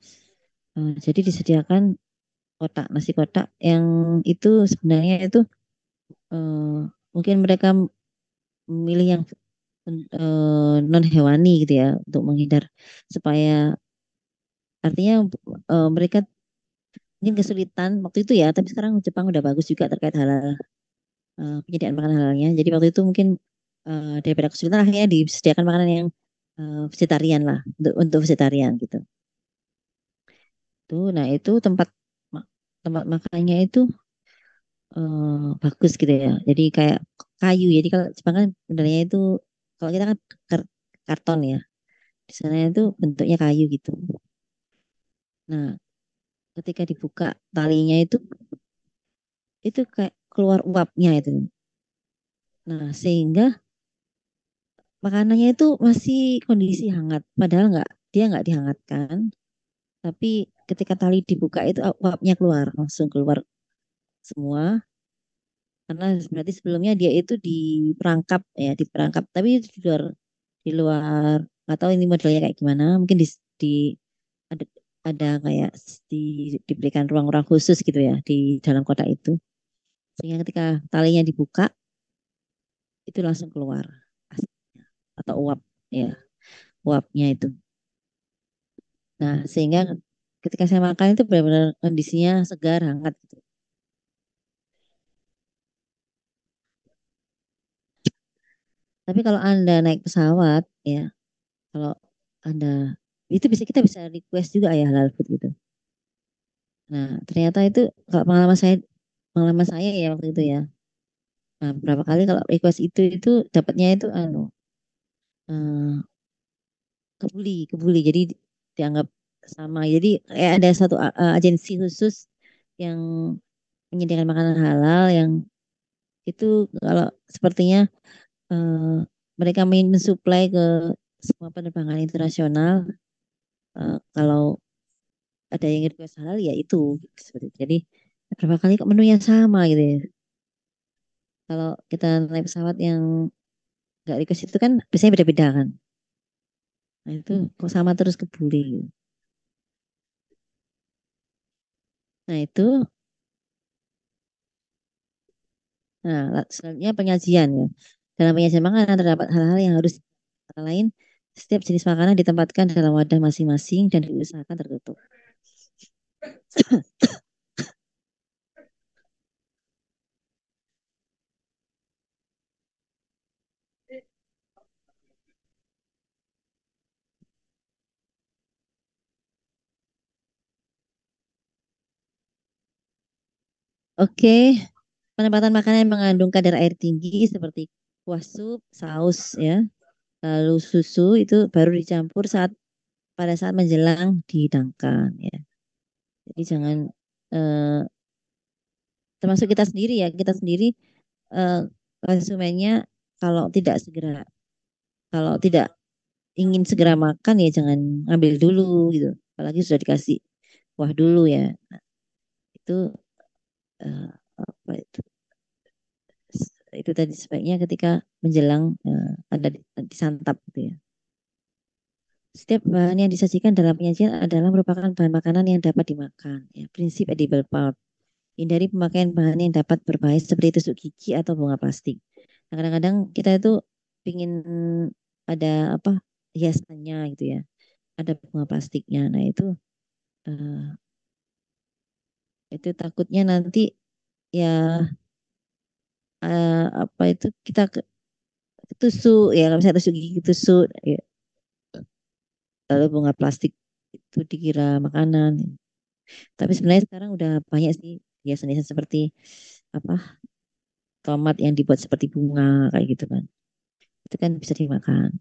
Speaker 3: jadi disediakan kotak nasi kotak yang itu sebenarnya itu mungkin mereka memilih yang non hewani gitu ya untuk menghindar supaya artinya mereka mungkin kesulitan waktu itu ya, tapi sekarang Jepang udah bagus juga terkait halal penyediaan makanan halalnya. Jadi waktu itu mungkin daripada kesulitan akhirnya disediakan makanan yang vegetarian lah untuk vegetarian gitu. Tuh, nah itu tempat makannya itu bagus gitu ya. Jadi kayak kayu. Jadi kalau Jepang kan sebenarnya itu kalau kita kan karton ya. Di sana itu bentuknya kayu gitu. Nah, ketika dibuka talinya itu kayak keluar uapnya itu. Nah, sehingga makanannya itu masih kondisi hangat. Padahal dia nggak dihangatkan. Tapi ketika tali dibuka itu uapnya keluar, langsung keluar semua. Karena berarti sebelumnya dia itu diperangkap ya, diperangkap. Tapi di luar nggak tahu ini modelnya kayak gimana. Mungkin di ada ada kayak di, diberikan ruang-ruang khusus gitu ya di dalam kotak itu. Sehingga ketika talinya dibuka itu langsung keluar asapnya atau uap ya, uapnya itu. Nah, sehingga ketika saya makan itu benar-benar kondisinya segar, hangat gitu. Tapi kalau Anda naik pesawat ya, kalau Anda itu kita bisa request juga ya halal food gitu. Nah, ternyata itu kalau pengalaman saya ya waktu itu ya. Nah, berapa kali kalau request itu dapatnya itu eh, kebuli. Jadi dianggap sama. Jadi kayak ada satu agensi khusus yang menyediakan makanan halal yang itu kalau sepertinya eh, mereka mensuplai ke semua penerbangan internasional. Kalau ada yang request halal ya itu seperti itu. Jadi berapa kali kok menunya sama gitu ya. Kalau kita naik pesawat yang nggak request itu kan biasanya beda-beda kan. Nah itu kok sama terus kebuli. Nah itu, nah selanjutnya penyajian ya. Dalam penyajian makanan terdapat hal-hal yang harus antara lain setiap jenis makanan ditempatkan dalam wadah masing-masing dan diusahakan tertutup. Oke, penempatan makanan yang mengandung kadar air tinggi seperti kuah sup, saus ya, lalu susu itu baru dicampur pada saat menjelang dihidangkan ya. Jadi jangan eh, termasuk kita sendiri ya, kita sendiri eh, konsumennya kalau tidak segera kalau tidak ingin segera makan ya jangan ambil dulu gitu. Apalagi sudah dikasih kuah dulu ya. Itu eh, apa itu tadi sebaiknya ketika menjelang ada disantap gitu ya. Setiap bahan yang disajikan dalam penyajian adalah merupakan bahan makanan yang dapat dimakan. Ya, prinsip edible part. Hindari pemakaian bahan yang dapat berbahaya seperti tusuk gigi atau bunga plastik. Nah, kadang-kadang kita itu pingin ada apa hiasannya gitu ya, ada bunga plastiknya. Nah itu takutnya nanti ya apa itu kita tusuk ya, kalau misalnya tusuk gigi tusuk ya, lalu bunga plastik itu dikira makanan. Tapi sebenarnya sekarang udah banyak sih hiasan-hiasan seperti apa tomat yang dibuat seperti bunga kayak gitu kan. Itu kan bisa dimakan.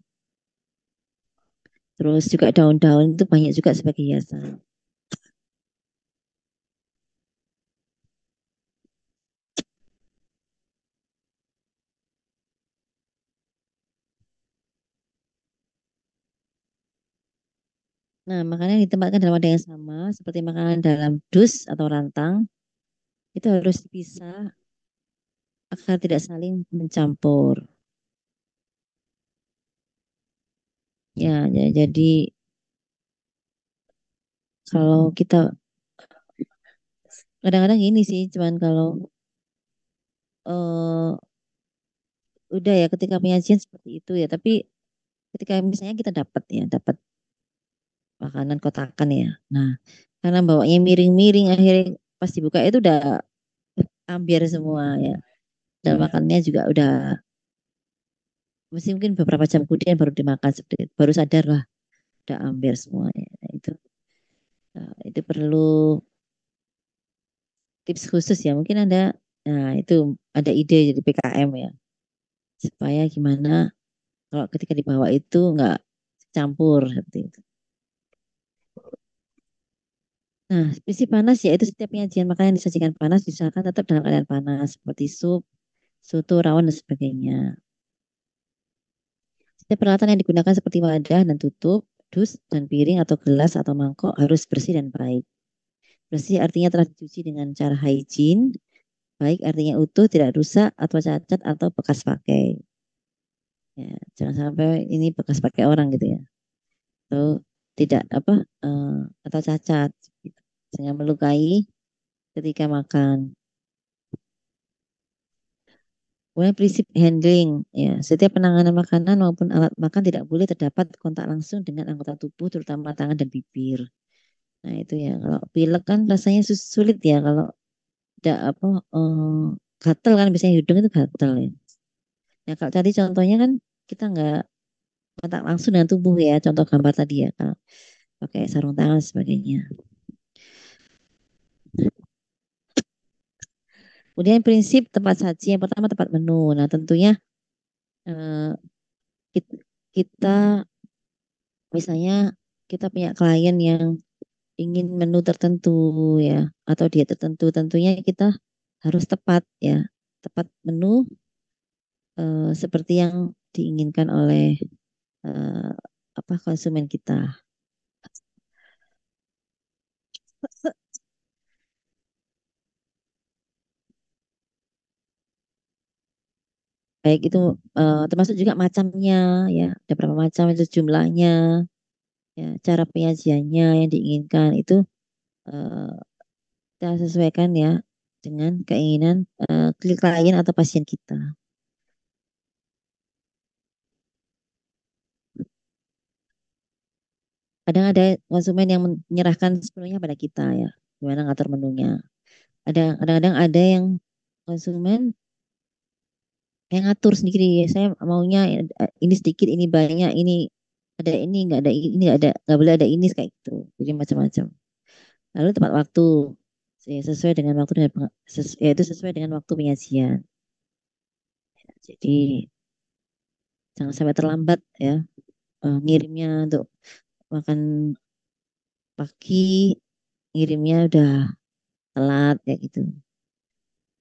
Speaker 3: Terus juga daun-daun itu banyak juga sebagai hiasan. Nah, makanan yang ditempatkan dalam wadah yang sama seperti makanan dalam dus atau rantang itu harus dipisah agar tidak saling mencampur. Ya, jadi kalau kita kadang-kadang ini sih, cuman kalau eh, udah ya ketika penyajian seperti itu ya, tapi ketika misalnya kita dapat makanan kotakan ya. Nah, karena bawanya miring-miring akhirnya pas dibuka itu udah ambiar semua ya. Dan makannya juga udah mesti mungkin beberapa jam kemudian baru dimakan seperti itu. Baru sadar lah udah ambiar semuanya. Nah, itu perlu tips khusus ya. Mungkin ada nah itu ada ide jadi PKM ya. Supaya gimana kalau ketika dibawa itu nggak campur seperti itu. Nah, prinsip panas yaitu setiap penyajian makanan yang disajikan panas diusahakan tetap dalam keadaan panas seperti sup, soto, rawon dan sebagainya. Setiap peralatan yang digunakan seperti wadah dan tutup, dus dan piring atau gelas atau mangkok harus bersih dan baik. Bersih artinya telah dicuci dengan cara hygiene, baik artinya utuh, tidak rusak atau cacat atau bekas pakai. Ya, jangan sampai ini bekas pakai orang gitu ya. Atau tidak apa atau cacat gitu. Sehingga melukai ketika makan. Kemudian prinsip handling, ya, setiap penanganan makanan maupun alat makan tidak boleh terdapat kontak langsung dengan anggota tubuh, terutama tangan dan bibir. Nah itu ya, kalau pilek kan rasanya sulit ya, kalau tidak apa gatel kan biasanya hidung itu gatel ya. Nah kalau tadi contohnya kan kita nggak kontak langsung dengan tubuh ya, contoh gambar tadi ya, kalau pakai sarung tangan dan sebagainya. Kemudian prinsip tempat saji yang pertama tempat menu. Nah tentunya eh, kita misalnya kita punya klien yang ingin menu tertentu ya atau diet tertentu, tentunya kita harus tepat ya, tepat menu seperti yang diinginkan oleh eh, apa konsumen kita. Baik itu termasuk juga macamnya ya, ada berapa macam itu jumlahnya, ya, cara penyajiannya yang diinginkan itu eh, kita sesuaikan ya dengan keinginan klien atau pasien kita. Kadang ada konsumen yang menyerahkan sepenuhnya pada kita ya, gimana ngatur menunya. Kadang-kadang ada yang konsumen yang ngatur sendiri. Saya maunya ini sedikit, ini banyak, ini ada ini nggak ada ini nggak boleh ada ini kayak gitu. Jadi macam-macam. Lalu tepat waktu sesuai dengan waktu dengan yaitu sesuai dengan waktu penyajian. Jadi jangan sampai terlambat ya ngirimnya untuk makan pagi, ngirimnya udah telat kayak gitu.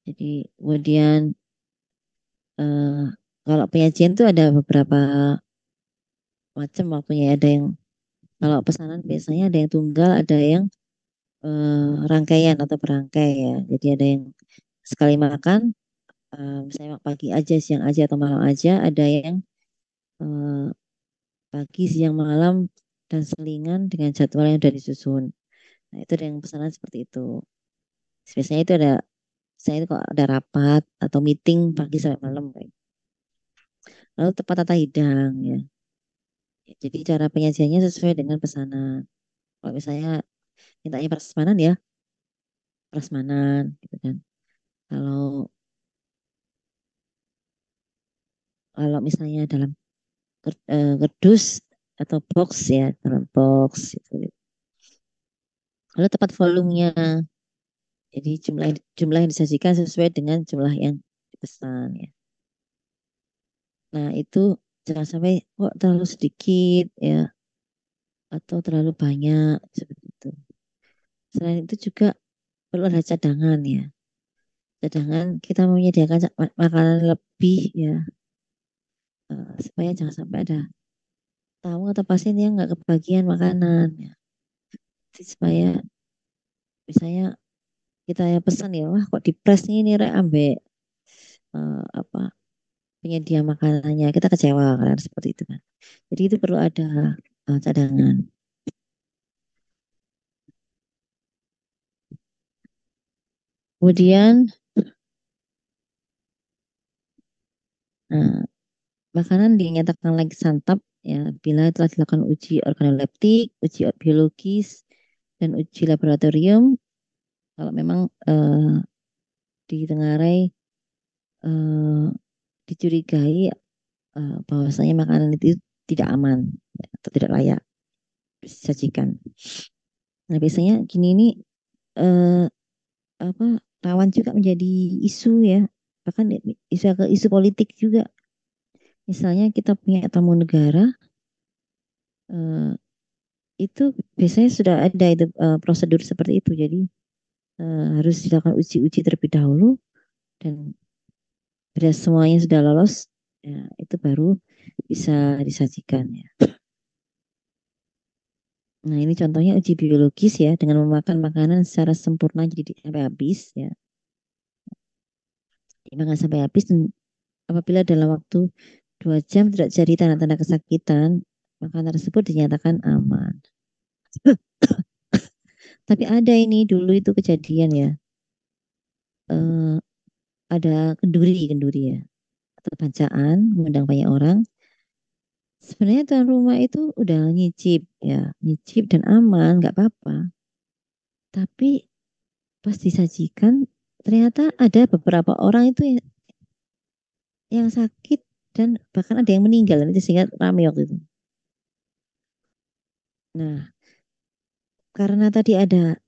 Speaker 3: Jadi kemudian eh, kalau penyajian tuh ada beberapa macam waktunya. Ada yang kalau pesanan biasanya ada yang tunggal, ada yang rangkaian atau berangkai ya. Jadi ada yang sekali makan, misalnya pagi aja, siang aja atau malam aja. Ada yang eh, pagi, siang, malam dan selingan dengan jadwal yang sudah disusun. Nah itu ada yang pesanan seperti itu. Biasanya itu ada, saya itu kok ada rapat atau meeting pagi sampai malam kayak. Lalu tepat tata hidang ya. Jadi cara penyajiannya sesuai dengan pesanan. Kalau misalnya mintanya prasmanan ya prasmanan gitu kan. Kalau kalau misalnya dalam kerdus atau box ya dalam box gitu. Lalu tepat volumenya. Jadi jumlah yang disajikan sesuai dengan jumlah yang dipesan ya. Nah itu jangan sampai kok terlalu sedikit ya atau terlalu banyak seperti itu. Selain itu juga perlu ada cadangan ya. Cadangan kita menyediakan makanan lebih ya supaya jangan sampai ada tamu atau pasien yang nggak kebagian makanan ya. Jadi supaya misalnya kita ya pesan ya wah kok di press ini rek ambek apa penyedia makanannya kita kecewa kan seperti itu kan. Jadi itu perlu ada cadangan. Kemudian makanan dinyatakan layak santap ya bila telah dilakukan uji organoleptik, uji biologis, dan uji laboratorium. Kalau memang ditengarai dicurigai bahwasanya makanan itu tidak aman atau tidak layak disajikan. Nah biasanya gini ini apa rawan juga menjadi isu ya bahkan isu politik juga. Misalnya kita punya tamu negara itu biasanya sudah ada itu prosedur seperti itu. Jadi harus dilakukan uji-uji terlebih dahulu dan bila semuanya sudah lolos ya, itu baru bisa disajikan ya. Nah ini contohnya uji biologis ya dengan memakan makanan secara sempurna jadi sampai habis ya. Dimakan sampai habis dan apabila dalam waktu 2 jam tidak jadi tanda-tanda kesakitan makanan tersebut dinyatakan aman. Tapi ada ini dulu itu kejadian ya. Ada kenduri ya atau bancaan mengundang banyak orang. Sebenarnya tuan rumah itu udah nyicip ya, nyicip dan aman, nggak apa-apa. Tapi pas disajikan ternyata ada beberapa orang itu yang sakit dan bahkan ada yang meninggal itu sehingga ramai waktu itu. Nah, karena tadi ada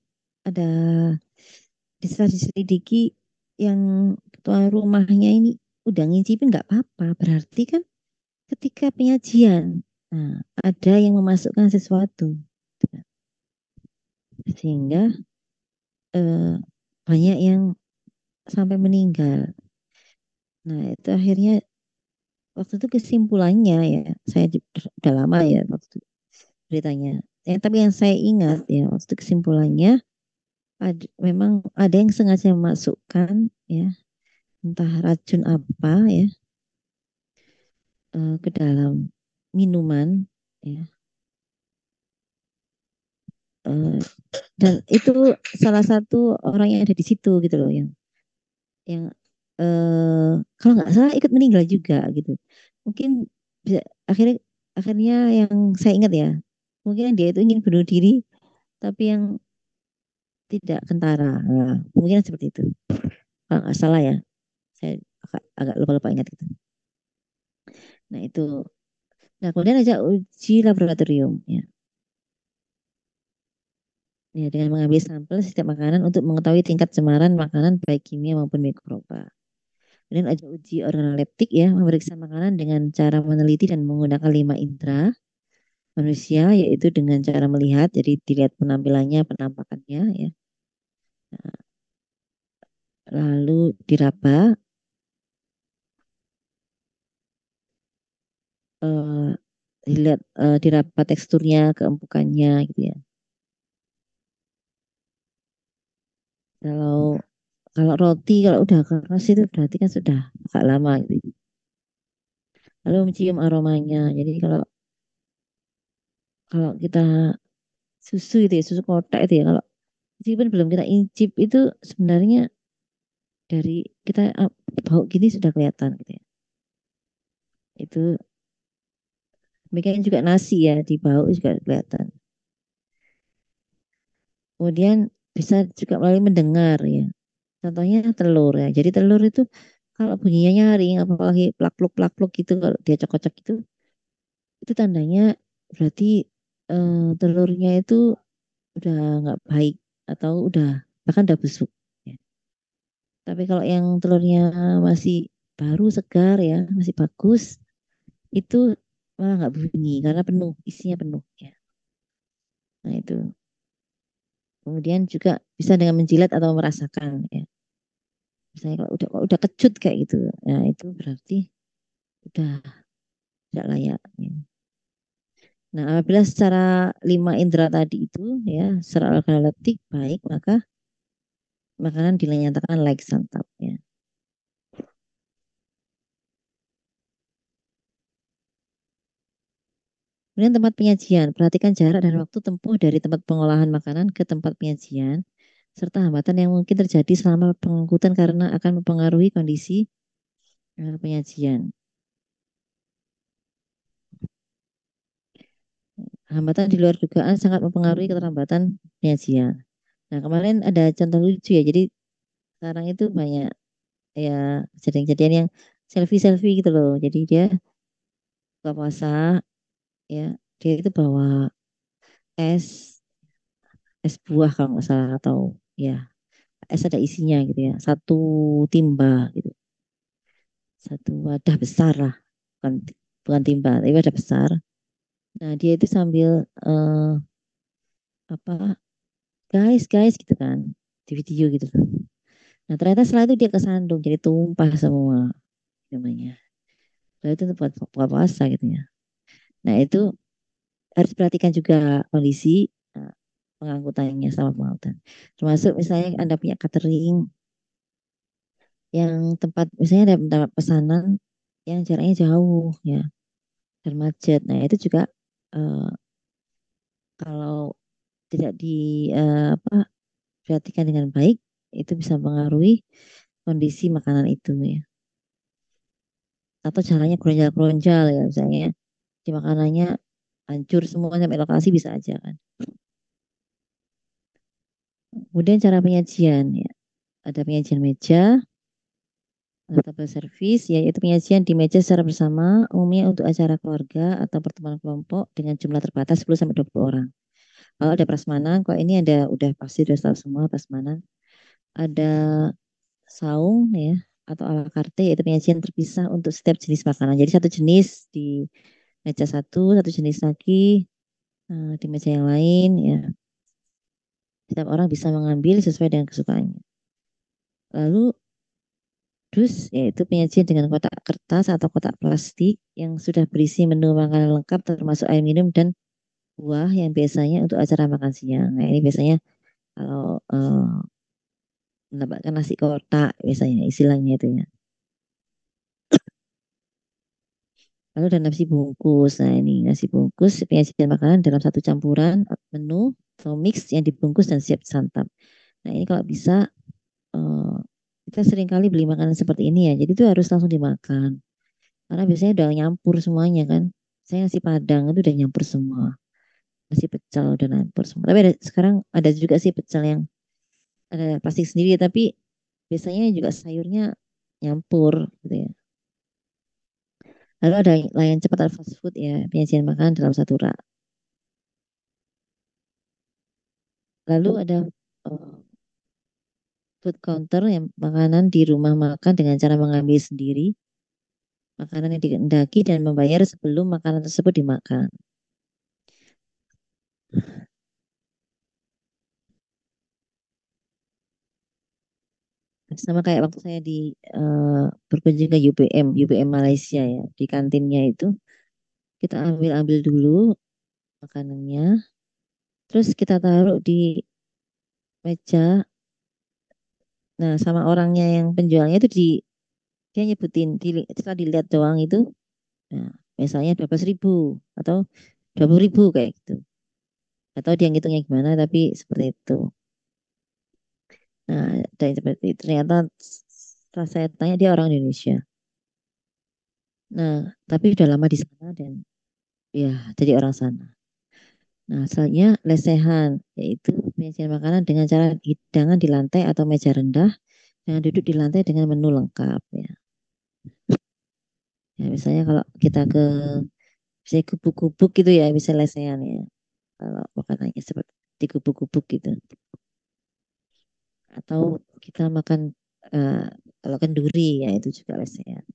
Speaker 3: diselidiki yang tuan rumahnya ini udah ngincipin nggak apa-apa, berarti kan ketika penyajian ada yang memasukkan sesuatu sehingga banyak yang sampai meninggal. Nah itu akhirnya waktu itu kesimpulannya ya saya udah lama ya waktu itu beritanya. Tapi yang saya ingat ya waktu itu kesimpulannya memang ada yang sengaja memasukkan ya entah racun apa ya ke dalam minuman ya. Dan itu salah satu orang yang ada di situ gitu loh yang kalau nggak salah ikut meninggal juga gitu. Mungkin bisa, akhirnya yang saya ingat ya mungkin dia itu ingin bunuh diri tapi yang tidak kentara. Nah, mungkin seperti itu. Kalau nggak salah ya, saya agak lupa-lupa ingat gitu. Nah itu. Nah kemudian aja uji laboratorium ya. Ya, dengan mengambil sampel setiap makanan untuk mengetahui tingkat cemaran makanan baik kimia maupun mikroba. Kemudian ada uji organoleptik ya, memeriksa makanan dengan cara meneliti dan menggunakan 5 indera manusia, yaitu dengan cara melihat, jadi dilihat penampilannya, penampakannya ya. Nah, lalu diraba, dilihat diraba teksturnya, keempukannya gitu ya. Kalau kalau roti kalau udah keras itu berarti kan sudah agak lama gitu. Lalu mencium aromanya. Jadi kalau kalau kita susu itu ya, susu kotak itu ya kalau meskipun belum kita incip itu sebenarnya dari kita bau gini sudah kelihatan gitu ya. Itu demikian juga nasi ya, di bau juga kelihatan. Kemudian bisa juga melalui mendengar ya. Contohnya telur ya. Jadi telur itu kalau bunyinya nyaring, apalagi plak-pluk gitu, kalau dia cocok itu tandanya berarti telurnya itu udah nggak baik atau bahkan udah busuk. Ya. Tapi kalau yang telurnya masih baru segar ya, masih bagus, itu malah nggak bunyi karena penuh, isinya penuh ya. Nah itu. Kemudian juga bisa dengan menjilat atau merasakan ya. Misalnya kalau udah kecut kayak gitu, nah itu berarti udah tidak layak. Ya. Nah, apabila secara 5 indera tadi itu ya, secara organoleptik baik, maka makanan dinyatakan layak santap ya. Kemudian tempat penyajian, perhatikan jarak dan waktu tempuh dari tempat pengolahan makanan ke tempat penyajian, serta hambatan yang mungkin terjadi selama pengangkutan karena akan mempengaruhi kondisi penyajian. Hambatan di luar dugaan sangat mempengaruhi keterlambatan penyajian. Nah, kemarin ada contoh lucu ya. Jadi sekarang itu banyak ya kejadian-kejadian yang selfie-selfie gitu loh. Jadi dia buka puasa ya, dia itu bawa es es buah kalau nggak salah atau ya es ada isinya gitu ya. Satu timba gitu. Satu wadah besar lah. Bukan bukan timba, tapi wadah besar. Nah, dia itu sambil apa guys guys gitu kan di video gitu. Nah, ternyata setelah itu dia kesandung, jadi tumpah semua namanya. Lalu itu buat buka puasa gitu ya. Nah, itu harus perhatikan juga kondisi eh, pengangkutannya sama pengangkutan. Termasuk misalnya Anda punya catering yang misalnya ada tempat pesanan yang jaraknya jauh ya dan macet. Nah, itu juga eh, kalau tidak perhatikan dengan baik, itu bisa mempengaruhi kondisi makanan itu ya. Atau caranya keronjal-keronjal ya misalnya di makanannya hancur semua sampai lokasi bisa aja kan. Kemudian cara penyajian ya. Ada penyajian meja, ada table service, yaitu penyajian di meja secara bersama, umumnya untuk acara keluarga atau pertemuan kelompok dengan jumlah terbatas 10 sampai 20 orang. Kalau ada prasmanan, kok ini udah pasti udah tahu semua prasmanan. Ada saung ya atau ala carte yaitu penyajian terpisah untuk setiap jenis makanan. Jadi satu jenis di meja satu jenis lagi di meja yang lain ya. Setiap orang bisa mengambil sesuai dengan kesukaannya. Lalu dus yaitu penyajian dengan kotak kertas atau kotak plastik yang sudah berisi menu makanan lengkap termasuk air minum dan buah yang biasanya untuk acara makan siang. Nah, ini biasanya kalau mendapatkan nasi kotak biasanya istilahnya itu ya. Lalu ada nasi bungkus. Nah, ini nasi bungkus penyajian makanan dalam satu campuran menu atau mix yang dibungkus dan siap santap. Nah, ini kalau bisa kita sering kali beli makanan seperti ini ya. Jadi itu harus langsung dimakan. Karena biasanya udah nyampur semuanya kan. Saya nasi Padang itu udah nyampur semua. Nasi pecel udah nyampur semua. Tapi sekarang ada juga sih pecel yang ada plastik sendiri. Tapi biasanya juga sayurnya nyampur gitu ya. Lalu ada layanan cepat atau fast food ya. Penyajian makanan dalam satu rak. Lalu ada food counter yang makanan di rumah makan dengan cara mengambil sendiri makanan yang dikehendaki dan membayar sebelum makanan tersebut dimakan. Sama kayak waktu saya berkunjung ke UPM Malaysia ya, di kantinnya itu kita ambil dulu makanannya, terus kita taruh di meja. Nah, sama orangnya yang penjualnya itu dia nyebutin, setelah dilihat doang itu, nah, misalnya 12.000 atau 20.000 kayak gitu. Atau dia ngitungnya gimana, tapi seperti itu. Nah, dan seperti itu. Ternyata setelah saya tanya dia orang Indonesia. Nah, tapi udah lama di sana dan ya jadi orang sana. Nah, selanjutnya lesehan, yaitu penyajian makanan dengan cara hidangan di lantai atau meja rendah, dengan duduk di lantai dengan menu lengkap ya. Ya, misalnya kalau kita ke misalnya gubuk-gubuk gitu ya, bisa lesehan ya. Kalau makanannya seperti di gubuk-gubuk gitu. Atau kita makan eh, kalau kenduri ya itu juga lesehan.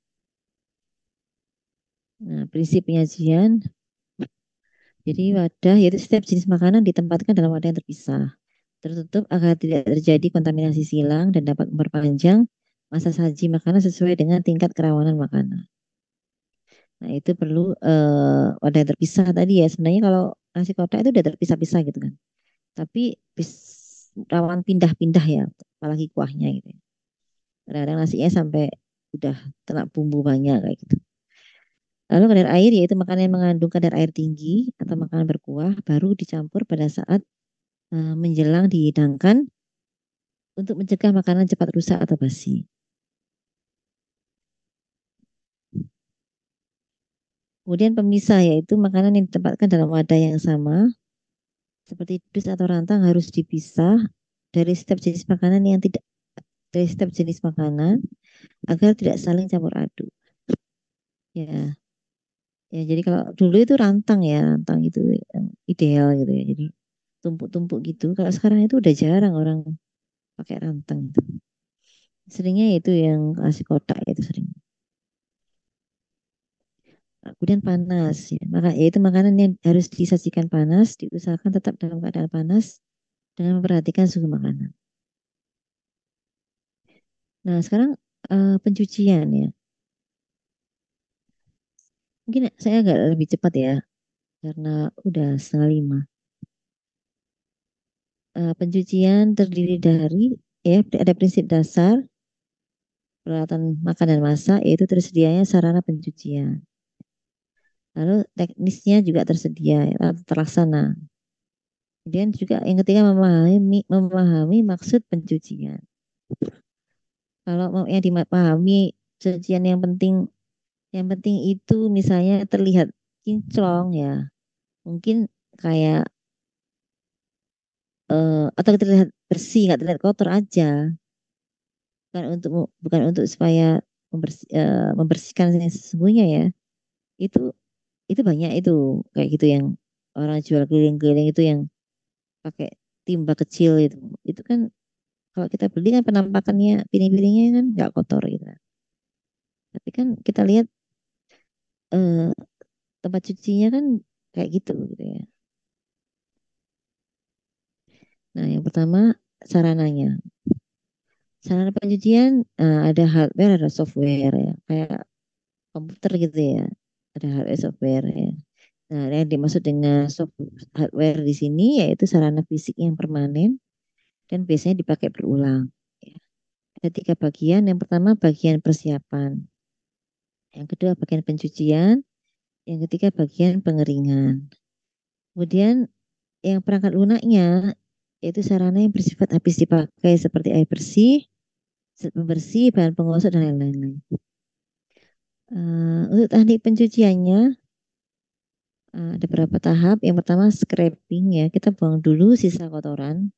Speaker 3: Nah, prinsip penyajian, jadi wadah yaitu setiap jenis makanan ditempatkan dalam wadah yang terpisah, tertutup agar tidak terjadi kontaminasi silang dan dapat memperpanjang masa saji makanan sesuai dengan tingkat kerawanan makanan. Nah, itu perlu wadah yang terpisah tadi ya. Sebenarnya kalau nasi kotak itu udah terpisah-pisah gitu kan. Tapi rawan pindah-pindah ya, apalagi kuahnya gitu. Kadang-kadang nasinya sampai udah kena bumbu banyak kayak gitu. Lalu kadar air yaitu makanan yang mengandung kadar air tinggi atau makanan berkuah baru dicampur pada saat menjelang dihidangkan untuk mencegah makanan cepat rusak atau basi. Kemudian pemisah yaitu makanan yang ditempatkan dalam wadah yang sama seperti dus atau rantang harus dipisah dari setiap jenis makanan yang tidak dari setiap jenis makanan agar tidak saling campur aduk. Ya, ya jadi kalau dulu itu rantang ya, rantang itu yang ideal gitu ya. Jadi tumpuk-tumpuk gitu. Kalau sekarang itu udah jarang orang pakai rantang itu. Seringnya itu yang nasi kotak itu sering. Kemudian panas ya. Maka yaitu makanan yang harus disajikan panas, diusahakan tetap dalam keadaan panas dengan memperhatikan suhu makanan. Nah, sekarang pencucian ya. Mungkin saya agak lebih cepat ya, karena udah 4:30. Pencucian terdiri dari ya ada prinsip dasar peralatan makan dan masak yaitu tersedianya sarana pencucian. Lalu teknisnya juga tersedia atau terlaksana. Kemudian juga yang ketiga memahami maksud pencucian. Kalau mau yang dipahami pencucian yang penting itu misalnya terlihat kinclong ya, mungkin kayak atau terlihat bersih nggak terlihat kotor aja, bukan untuk supaya membersihkan yang sesungguhnya ya. Itu itu banyak itu kayak gitu yang orang jual keliling-keliling itu yang pakai timba kecil itu kan kalau kita beli kan penampakannya piring-piringnya kan nggak kotor gitu. Tapi kan kita lihat eh, tempat cucinya kan kayak gitu ya. Nah, yang pertama sarananya. Sarana pencucian ada hardware, ada software ya, kayak komputer gitu ya. Ada hardware, software ya. Nah, yang dimaksud dengan hardware di sini yaitu sarana fisik yang permanen dan biasanya dipakai berulang. Ya. Ada 3 bagian. Yang pertama bagian persiapan. Yang kedua bagian pencucian. Yang ketiga bagian pengeringan. Kemudian yang perangkat lunaknya yaitu sarana yang bersifat habis dipakai seperti air bersih, zat pembersih, bahan penggosok dan lain-lain. Untuk teknik pencuciannya ada beberapa tahap. Yang pertama scraping ya, kita buang dulu sisa kotoran.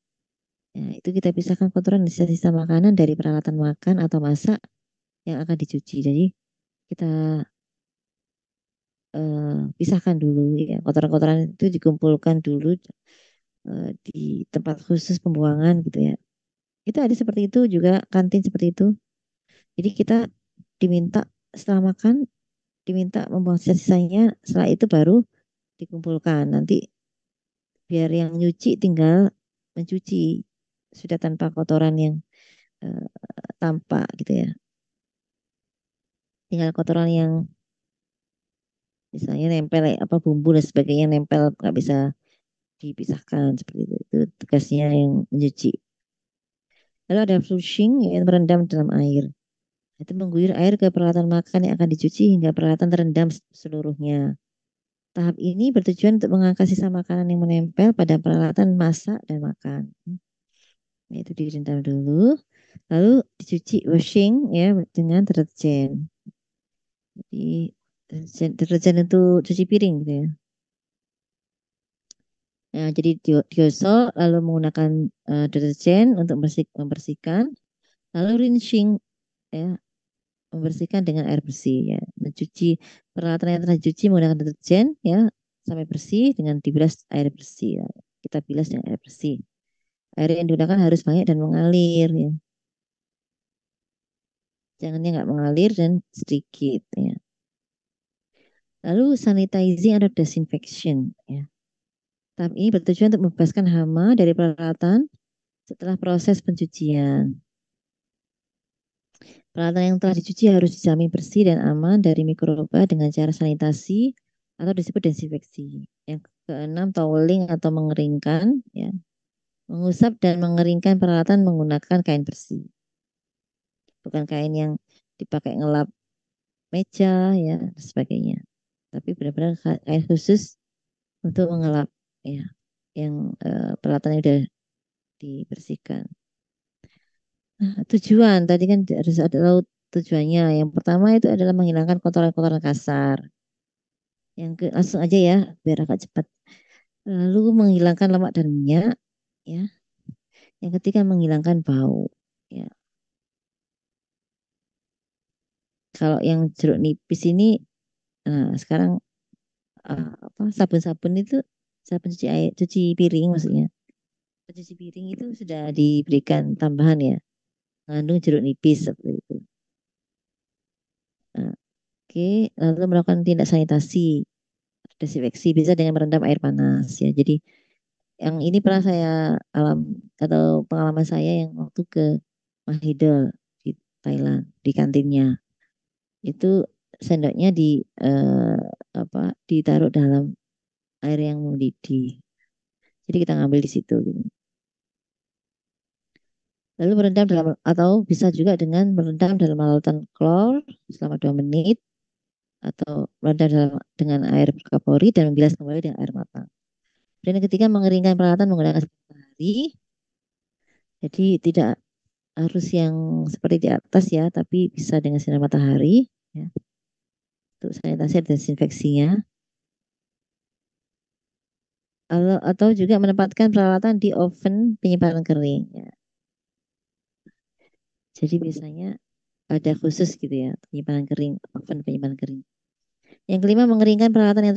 Speaker 3: Ya, itu kita pisahkan kotoran dan sisa-sisa makanan dari peralatan makan atau masak yang akan dicuci. Jadi kita pisahkan dulu ya, kotoran-kotoran itu dikumpulkan dulu di tempat khusus pembuangan gitu ya. Itu ada seperti itu juga kantin seperti itu. Jadi kita diminta setelah makan diminta membuang sisa-sisanya, setelah itu baru dikumpulkan. Nanti biar yang nyuci tinggal mencuci sudah tanpa kotoran yang eh, tampak gitu ya. Tinggal kotoran yang misalnya nempel apa bumbu dan sebagainya nempel nggak bisa dipisahkan seperti itu. Itu tugasnya yang mencuci. Lalu ada flushing yang merendam dalam air. Itu mengguyur air ke peralatan makan yang akan dicuci hingga peralatan terendam seluruhnya. Tahap ini bertujuan untuk mengangkat sisa makanan yang menempel pada peralatan masak dan makan. Itu direndam dulu, lalu dicuci washing ya dengan deterjen. Jadi deterjen itu cuci piring gitu ya. Nah, jadi digosok lalu menggunakan deterjen untuk membersihkan, lalu rinsing ya, membersihkan dengan air bersih ya. Mencuci peralatan yang telah dicuci menggunakan deterjen ya sampai bersih dengan dibilas air bersih ya. Kita bilas dengan air bersih. Air yang digunakan harus banyak dan mengalir ya. Jangannya nggak mengalir dan sedikit ya. Lalu sanitizing atau disinfection ya. Tahap ini bertujuan untuk membebaskan hama dari peralatan setelah proses pencucian. Peralatan yang telah dicuci harus dijamin bersih dan aman dari mikroba dengan cara sanitasi atau disebut desinfeksi. Yang keenam, toweling atau mengeringkan, ya. Mengusap dan mengeringkan peralatan menggunakan kain bersih. Bukan kain yang dipakai ngelap meja, ya, dan sebagainya. Tapi benar-benar kain khusus untuk mengelap, ya, yang peralatannya sudah dibersihkan. Nah, tujuan tadi kan harus ada tujuannya. Yang pertama itu adalah menghilangkan kotoran-kotoran kasar. Langsung aja ya, biar agak cepat. Lalu menghilangkan lemak dan minyak, ya. Yang ketiga menghilangkan bau, ya. Kalau yang jeruk nipis ini, sekarang sabun-sabun itu, sabun cuci air, cuci piring maksudnya. Cuci piring itu sudah diberikan tambahan ya, mengandung jeruk nipis seperti itu. Nah, oke, lalu melakukan tindak sanitasi, desinfeksi bisa dengan merendam air panas ya. Jadi yang ini pernah saya atau pengalaman saya yang waktu ke Mahidol di Thailand di kantinnya itu sendoknya ditaruh dalam air yang mendidih. Jadi kita ngambil di situ gitu. Lalu merendam atau bisa juga dengan merendam dalam larutan klor selama 2 menit atau merendam dengan air kapori dan membilas kembali dengan air matang. Dan yang ketiga mengeringkan peralatan menggunakan matahari. Jadi tidak harus yang seperti di atas ya, tapi bisa dengan sinar matahari ya. Untuk sanitasi dan desinfeksinya. Atau juga menempatkan peralatan di oven penyimpanan kering ya. Jadi biasanya ada khusus gitu ya, penyimpanan kering, oven penyimpanan kering. Yang kelima mengeringkan peralatan yang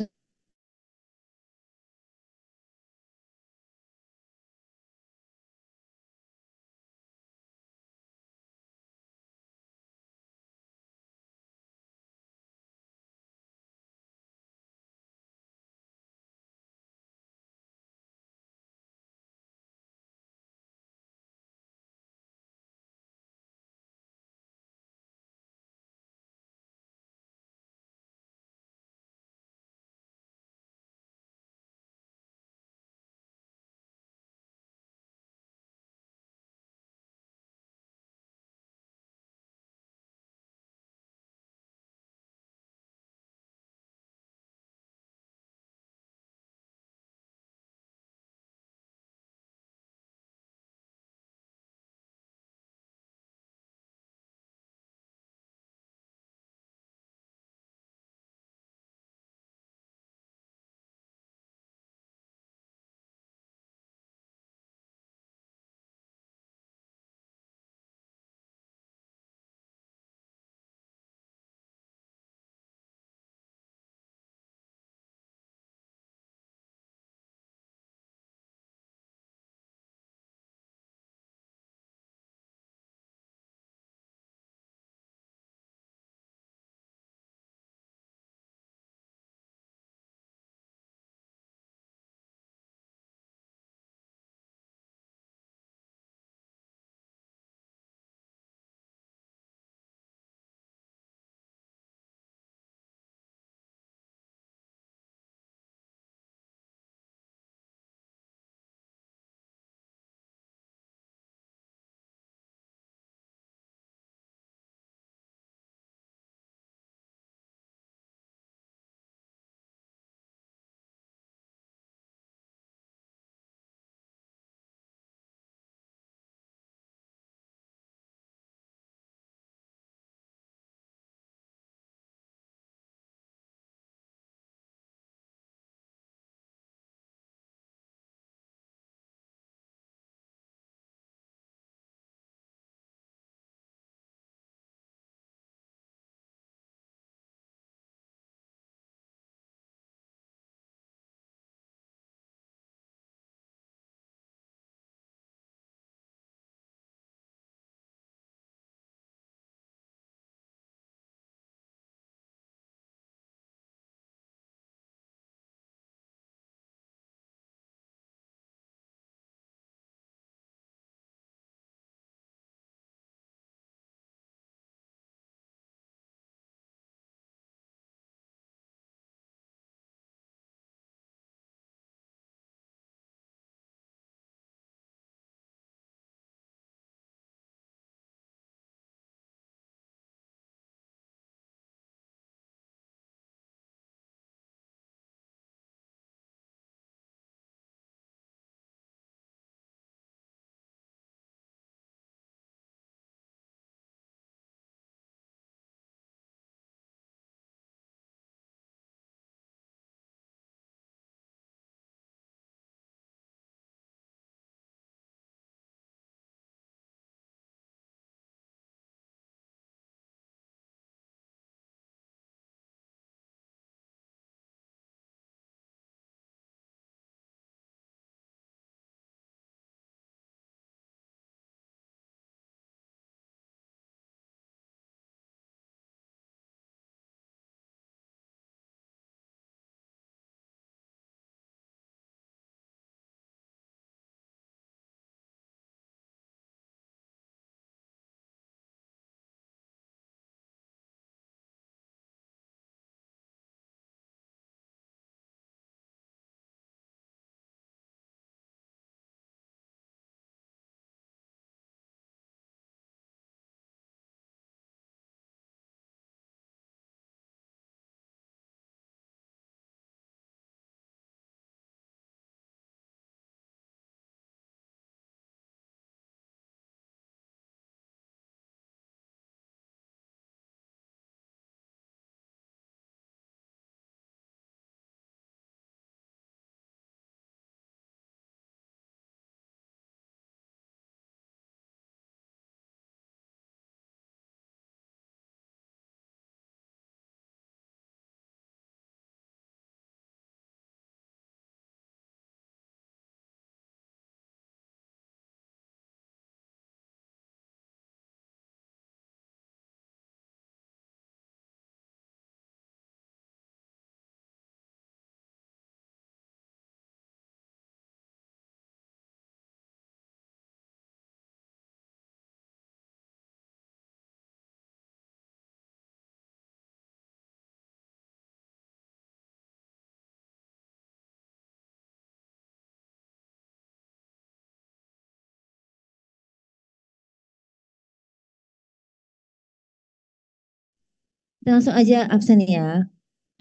Speaker 3: Kita langsung aja absen ya.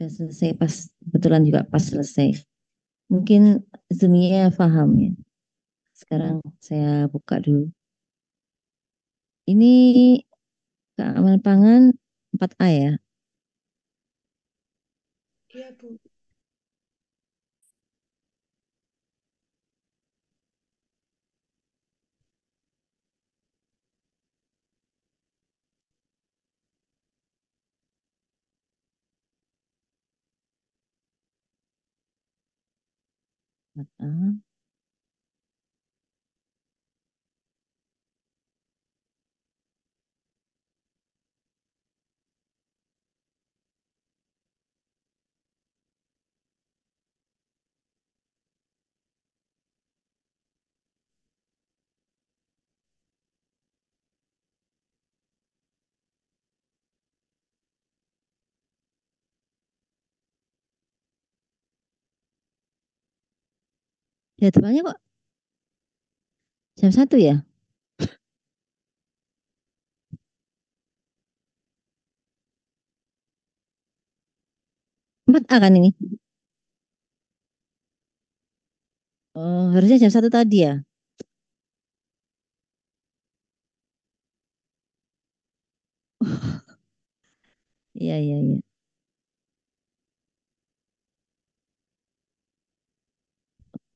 Speaker 3: Udah selesai pas, kebetulan juga pas selesai. Mungkin Zoom-nya paham ya. Sekarang saya buka dulu. Ini keamanan pangan 4A ya.
Speaker 4: Iya, Bu.
Speaker 3: Empat a. Jadwalnya kok jam 1 ya? 4A kan ini? Oh, harusnya jam 1 tadi ya? Iya, iya, iya.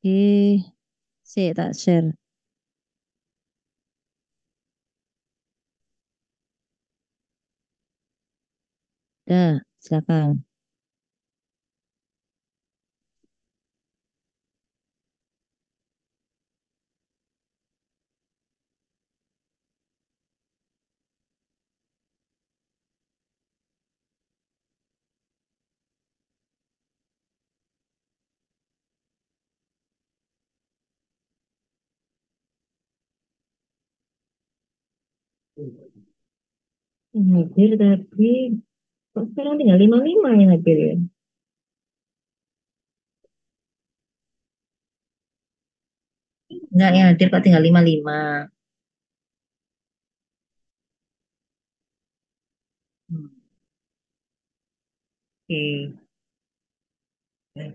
Speaker 3: Oke, saya tak share. Dah, silakan.
Speaker 1: Hadir tapi kok sekarang tinggal 55 yang hadir ya? Enggak, yang hadir kok tinggal 55. Hmm, oke.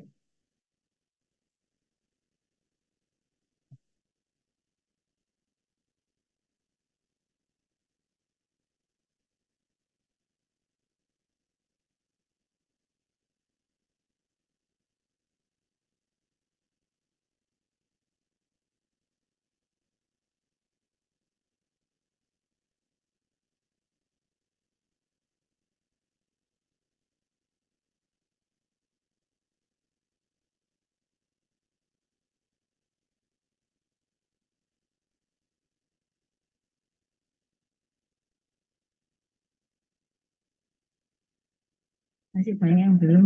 Speaker 1: Masih banyak yang belum.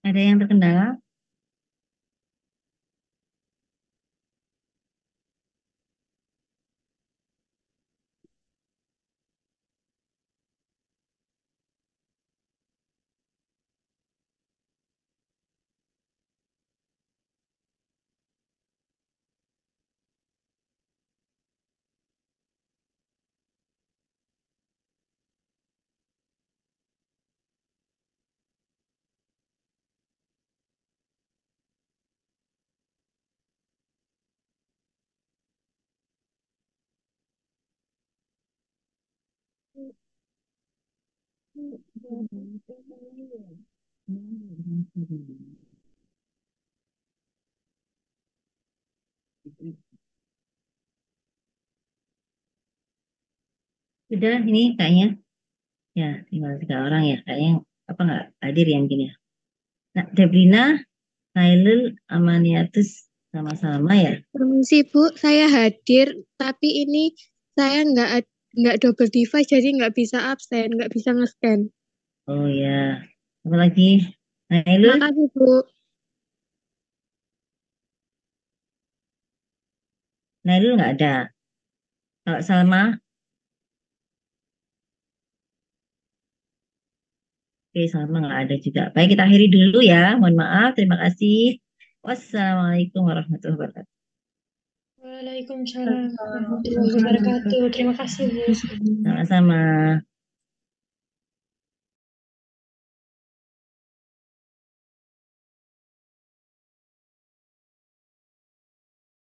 Speaker 1: Ada yang terkendala? Sudah, ini kayaknya ya tinggal 3 orang ya. Kayaknya apa nggak hadir ya mungkin ya. Nah, Debrina, Nailul, Amaniatus sama-sama ya.
Speaker 4: Permisi Bu, saya hadir, tapi ini saya nggak double device, jadi nggak bisa absen, nggak bisa nge-scan.
Speaker 1: Oh ya. Apa lagi? Nailul?
Speaker 4: Makasih Bu.
Speaker 1: Nailul nggak ada. Kalau Salma? Oke, Salma nggak ada juga. Baik, kita akhiri dulu ya. Mohon maaf. Terima kasih. Wassalamualaikum warahmatullahi wabarakatuh.
Speaker 4: Waalaikumsalam warahmatullahi wabarakatuh. Terima kasih Bu.
Speaker 1: Sama-sama.